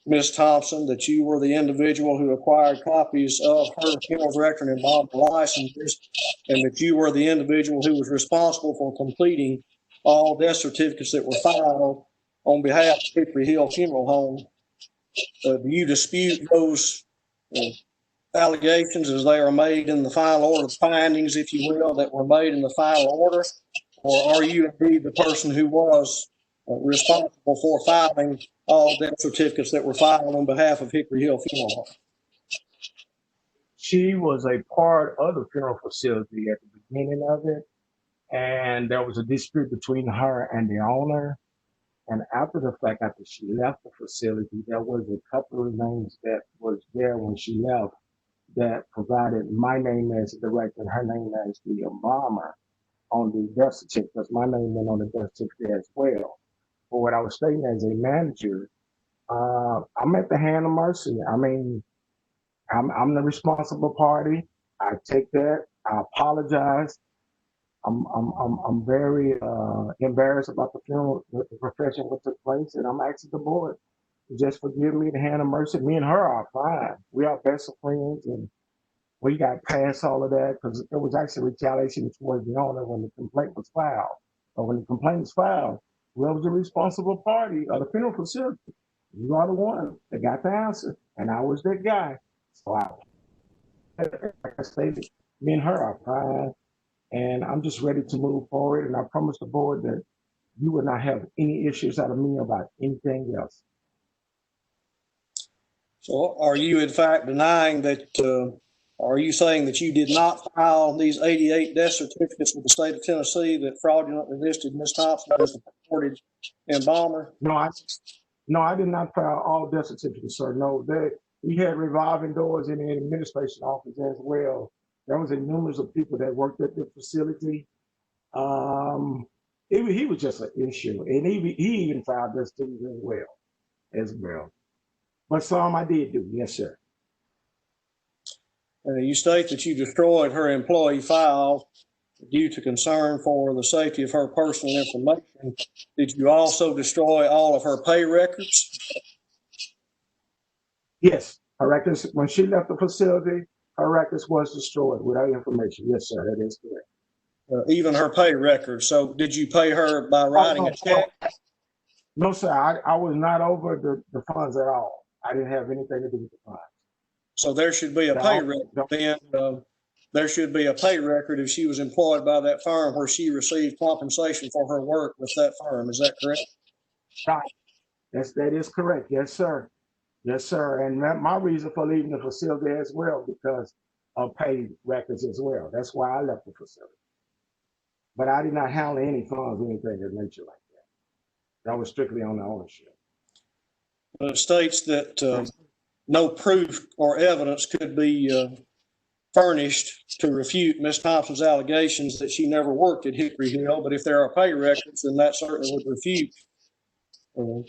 Ms. Thompson, that you were the individual who acquired copies of her funeral record and embalming licenses, and that you were the individual who was responsible for completing all death certificates that were filed on behalf of Hickory Hill Funeral Home. Do you dispute those allegations as they are made in the final order, findings, if you will, that were made in the final order? Or are you indeed the person who was responsible for filing all death certificates that were filed on behalf of Hickory Hill Funeral Home? She was a part of the funeral facility at the beginning of it, and there was a dispute between her and the owner. And after the fact, after she left the facility, there was a couple of names that was there when she left that provided my name as the director and her name as the embalmer on the death certificate, because my name went on the death certificate as well. But what I was stating as a manager, I'm at the hand of mercy. I mean, I'm the responsible party. I take that. I apologize. I'm very embarrassed about the funeral, the profession what took place, and I'm asking the board to just forgive me, the hand of mercy. Me and her are fine. We are best of friends, and we got past all of that because there was actually retaliation towards the owner when the complaint was filed. But when the complaint was filed, whoever was the responsible party of the funeral facility, you are the one that got the answer, and I was that guy. So like I stated, me and her are fine. And I'm just ready to move forward. And I promise the board that you will not have any issues out of me about anything else. So are you in fact denying that, are you saying that you did not file these 88 death certificates with the state of Tennessee that fraudulently listed Ms. Thompson as the purported embalmer? No, I did not file all death certificates, sir. No, we had revolving doors in the administration office as well. There was a numerous of people that worked at the facility. He was just an issue, and he even filed this thing as well. But some I did do, yes, sir. You state that you destroyed her employee file due to concern for the safety of her personal information. Did you also destroy all of her pay records? Yes, her records, when she left the facility, her records was destroyed without information. Yes, sir, that is correct. Even her pay records. So did you pay her by writing a check? No, sir, I was not over the funds at all. I didn't have anything to do with the funds. So there should be a pay record then. There should be a pay record if she was employed by that firm where she received compensation for her work with that firm. Is that correct? Right. That is correct. Yes, sir. Yes, sir. And my reason for leaving the facility as well, because of pay records as well. That's why I left the facility. But I did not handle any funds or anything of nature like that. That was strictly on the ownership. It states that no proof or evidence could be furnished to refute Ms. Thompson's allegations that she never worked at Hickory Hill. But if there are pay records, then that certainly would refute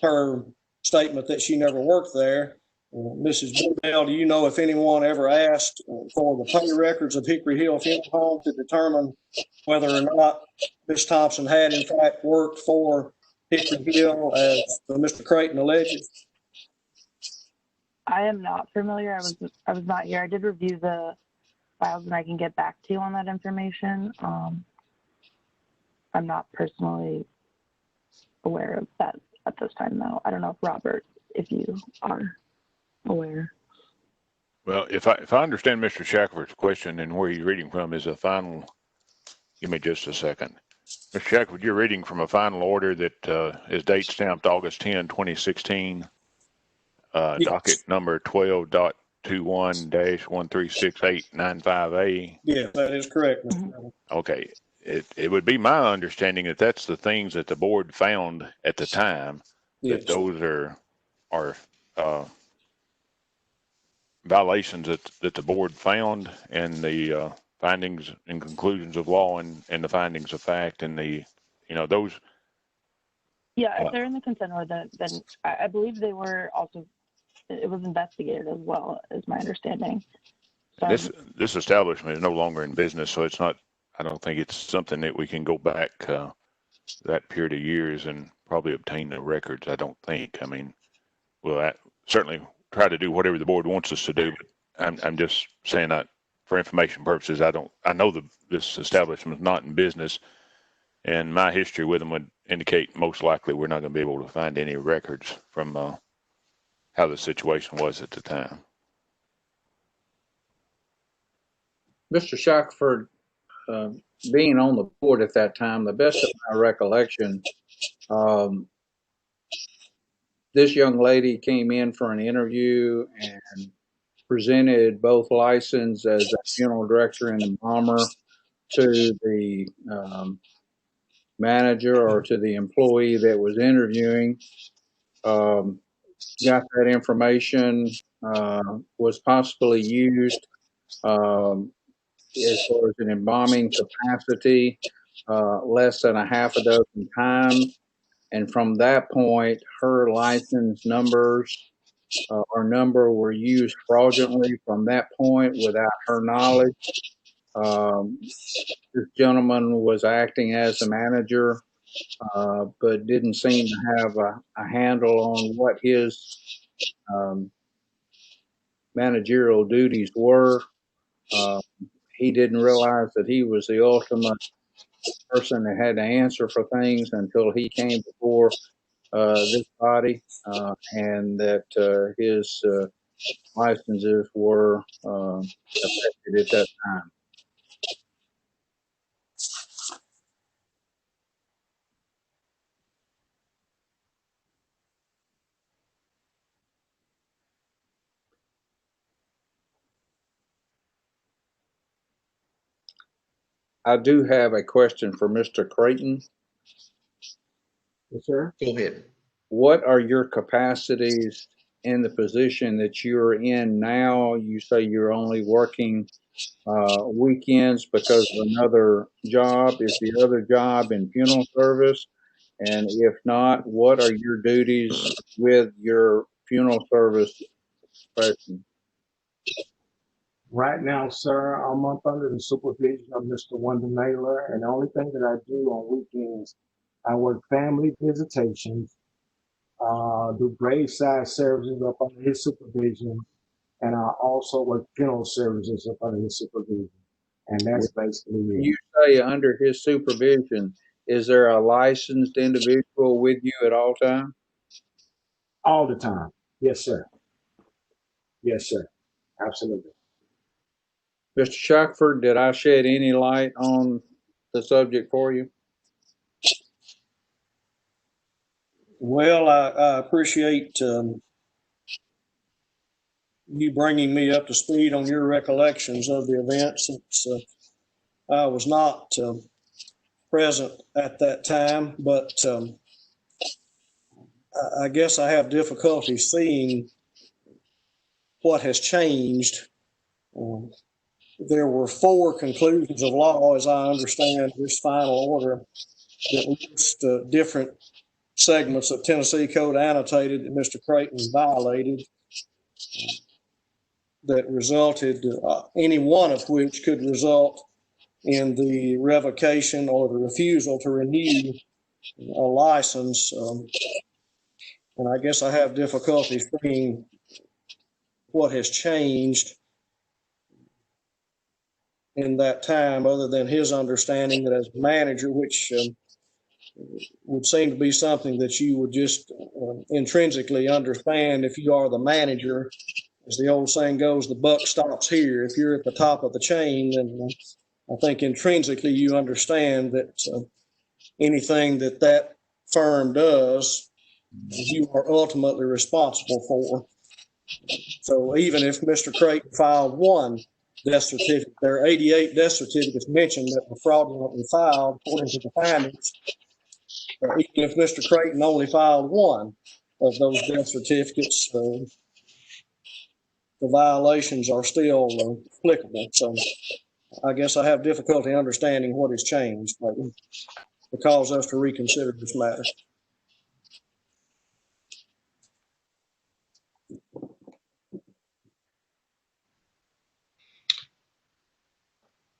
her statement that she never worked there. Mrs. Bell, do you know if anyone ever asked for the pay records of Hickory Hill Funeral Home to determine whether or not Ms. Thompson had in fact worked for Hickory Hill as Mr. Creighton alleges? I am not familiar. I was not here. I did review the files, and I can get back to you on that information. I'm not personally aware of that at this time, though. I don't know if Robert, if you are aware. Well, if I understand Mr. Shackelford's question and where he's reading from is a final, give me just a second. Mr. Shackelford, you're reading from a final order that is date stamped August 10, 2016, Yes. docket number 12.21-136895A. Yes, that is correct, Mr. Chairman. Okay. It would be my understanding that that's the things that the board found at the time, Yes. that those are violations that the board found, and the findings and conclusions of law and the findings of fact, and those. Yeah, if they're in the consent order, then I believe they were also, it was investigated as well, is my understanding. So This establishment is no longer in business, so it's not, I don't think it's something that we can go back that period of years and probably obtain the records. I don't think. I mean, we'll certainly try to do whatever the board wants us to do, but I'm just saying that for information purposes, I know this establishment is not in business, and my history with them would indicate most likely we're not going to be able to find any records from how the situation was at the time. Mr. Shackelford, being on the board at that time, the best of my recollection, this young lady came in for an interview and presented both license as a funeral director and embalmer to the manager or to the employee that was interviewing. Got that information, was possibly used as far as an embalming capacity, less than a half a dozen times. And from that point, her license numbers or number were used fraudulently from that point without her knowledge. This gentleman was acting as a manager, but didn't seem to have a handle on what his managerial duties were. He didn't realize that he was the ultimate person that had to answer for things until he came before this body, and that his licenses were affected at that time. I do have a question for Mr. Creighton. Yes, sir. Go ahead. What are your capacities in the position that you're in now? You say you're only working weekends because of another job. Is the other job in funeral service? And if not, what are your duties with your funeral service profession? Right now, sir, I'm up under the supervision of Mr. Wonder Naylor, and the only thing that I do on weekends, I work family visitations, do graveside services up under his supervision, and I also work funeral services up under his supervision. And that's basically it. You say under his supervision, is there a licensed individual with you at all times? All the time. Yes, sir. Yes, sir. Absolutely. Mr. Shackelford, did I shed any light on the subject for you? Well, I appreciate you bringing me up to speed on your recollections of the event, since I was not present at that time, but I guess I have difficulty seeing what has changed. There were 4 conclusions of law, as I understand this final order, that list different segments of Tennessee Code annotated that Mr. Creighton violated. that resulted, any one of which could result in the revocation or the refusal to renew a license. And I guess I have difficulty seeing what has changed in that time, other than his understanding that as a manager, which would seem to be something that you would just intrinsically understand if you are the manager. As the old saying goes, the buck stops here. If you're at the top of the chain, then I think intrinsically you understand that anything that that firm does, you are ultimately responsible for. So even if Mr. Creighton filed one death certificate, there are 88 death certificates mentioned that were fraudulently filed according to the findings. Even if Mr. Creighton only filed one of those death certificates, the violations are still applicable. So I guess I have difficulty understanding what has changed to cause us to reconsider this matter.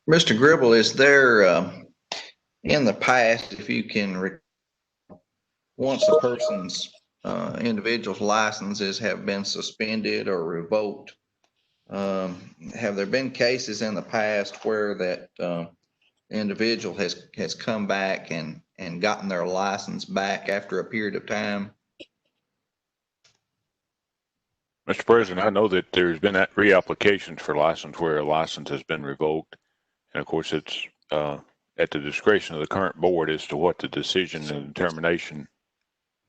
Mr. Gribble, is there, in the past, if you can, once a person's individual's licenses have been suspended or revoked, have there been cases in the past where that individual has come back and gotten their license back after a period of time? Mr. President, I know that there's been reapplications for license where a license has been revoked. And of course, it's at the discretion of the current board as to what the decision and determination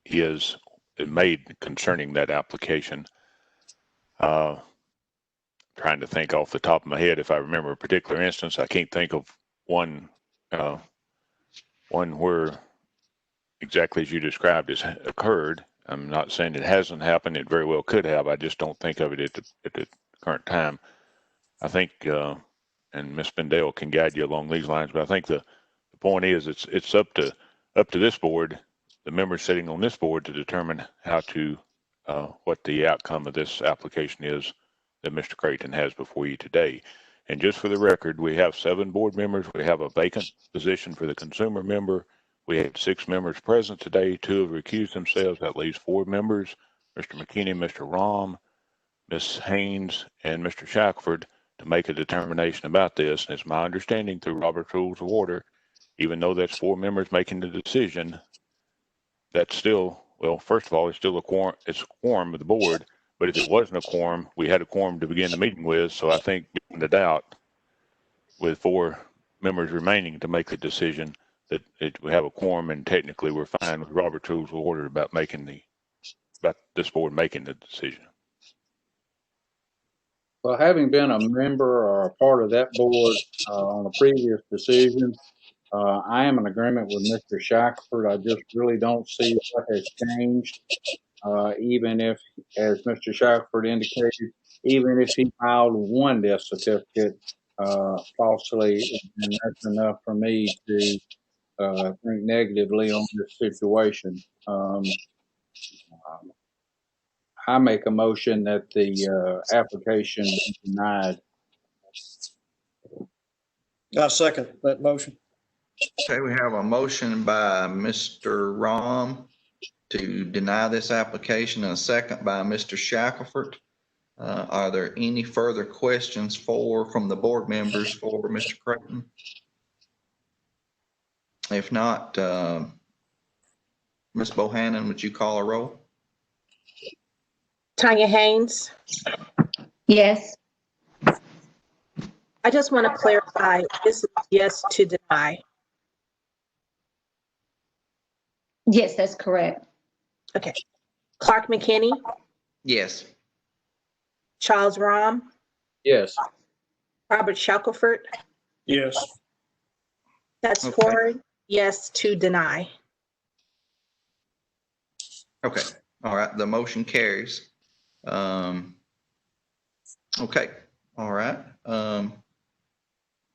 is made concerning that application. Trying to think off the top of my head if I remember a particular instance. I can't think of one where exactly as you described has occurred. I'm not saying it hasn't happened. It very well could have. I just don't think of it at the current time. I think, and Ms. Bendale can guide you along these lines, but I think the point is it's up to this board, the members sitting on this board, to determine how to what the outcome of this application is that Mr. Creighton has before you today. And just for the record, we have 7 board members. We have a vacant position for the consumer member. We had 6 members present today. 2 have recused themselves. That leaves 4 members, Mr. McKinney, Mr. Rahm, Ms. Haynes, and Mr. Shackelford, to make a determination about this. And it's my understanding through Robert's Rules of Order, even though that's 4 members making the decision, that's still, well, first of all, it's still a quorum. It's a quorum of the board. But if it wasn't a quorum, we had a quorum to begin the meeting with. So I think, beyond a doubt, with 4 members remaining to make the decision, that we have a quorum, and technically we're fine with Robert's Rules of Order about this board making the decision. Well, having been a member or a part of that board on the previous decision, I am in agreement with Mr. Shackelford. I just really don't see what has changed. Even if, as Mr. Shackelford indicated, even if he filed one death certificate falsely, and that's enough for me to think negatively on this situation. I make a motion that the application be denied. I second that motion. Okay, we have a motion by Mr. Rahm to deny this application and a second by Mr. Shackelford. Are there any further questions from the board members for Mr. Creighton? If not, Ms. Bohannon, would you call a roll? Tanya Haynes. Yes. I just want to clarify, this is yes to deny. Yes, that's correct. Okay. Clark McKinney, Yes. Charles Rahm, Yes. Robert Shackelford. Yes. That's Okay. 4 yes to deny. Okay. All right. The motion carries. Okay. All right.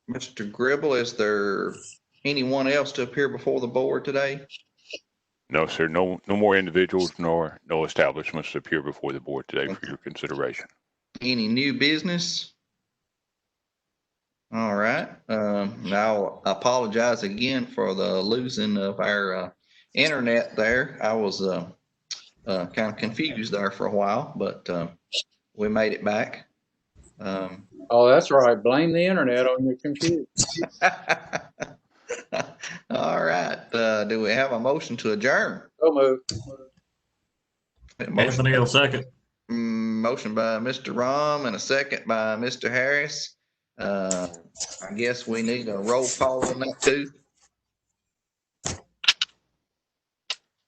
Mr. Gribble, is there anyone else to appear before the board today? No, sir. No more individuals nor no establishments to appear before the board today for your consideration. Any new business? All right. Now I apologize again for the losing of our internet there. I was kind of confused there for a while, but we made it back. Oh, that's right. Blame the internet on your computer. All right. Do we have a motion to adjourn? Go move. Anthony will second. Motion by Mr. Rom and a second by Mr. Harris. I guess we need a roll call on that too.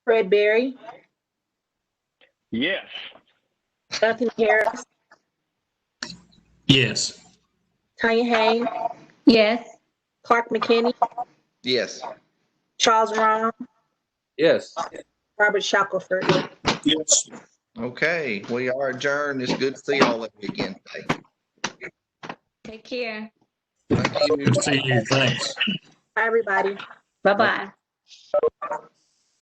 Fred Berry, Yes. Anthony Harris, Yes. Tanya Haynes, Yes. Clark McKinney, Yes. Charles Rom, Yes. Robert Shackelford. Yes. Okay, we are adjourned. It's good to see all of you again today. Take care. Thank you. Good to see you. Thanks. Bye, everybody. Bye-bye.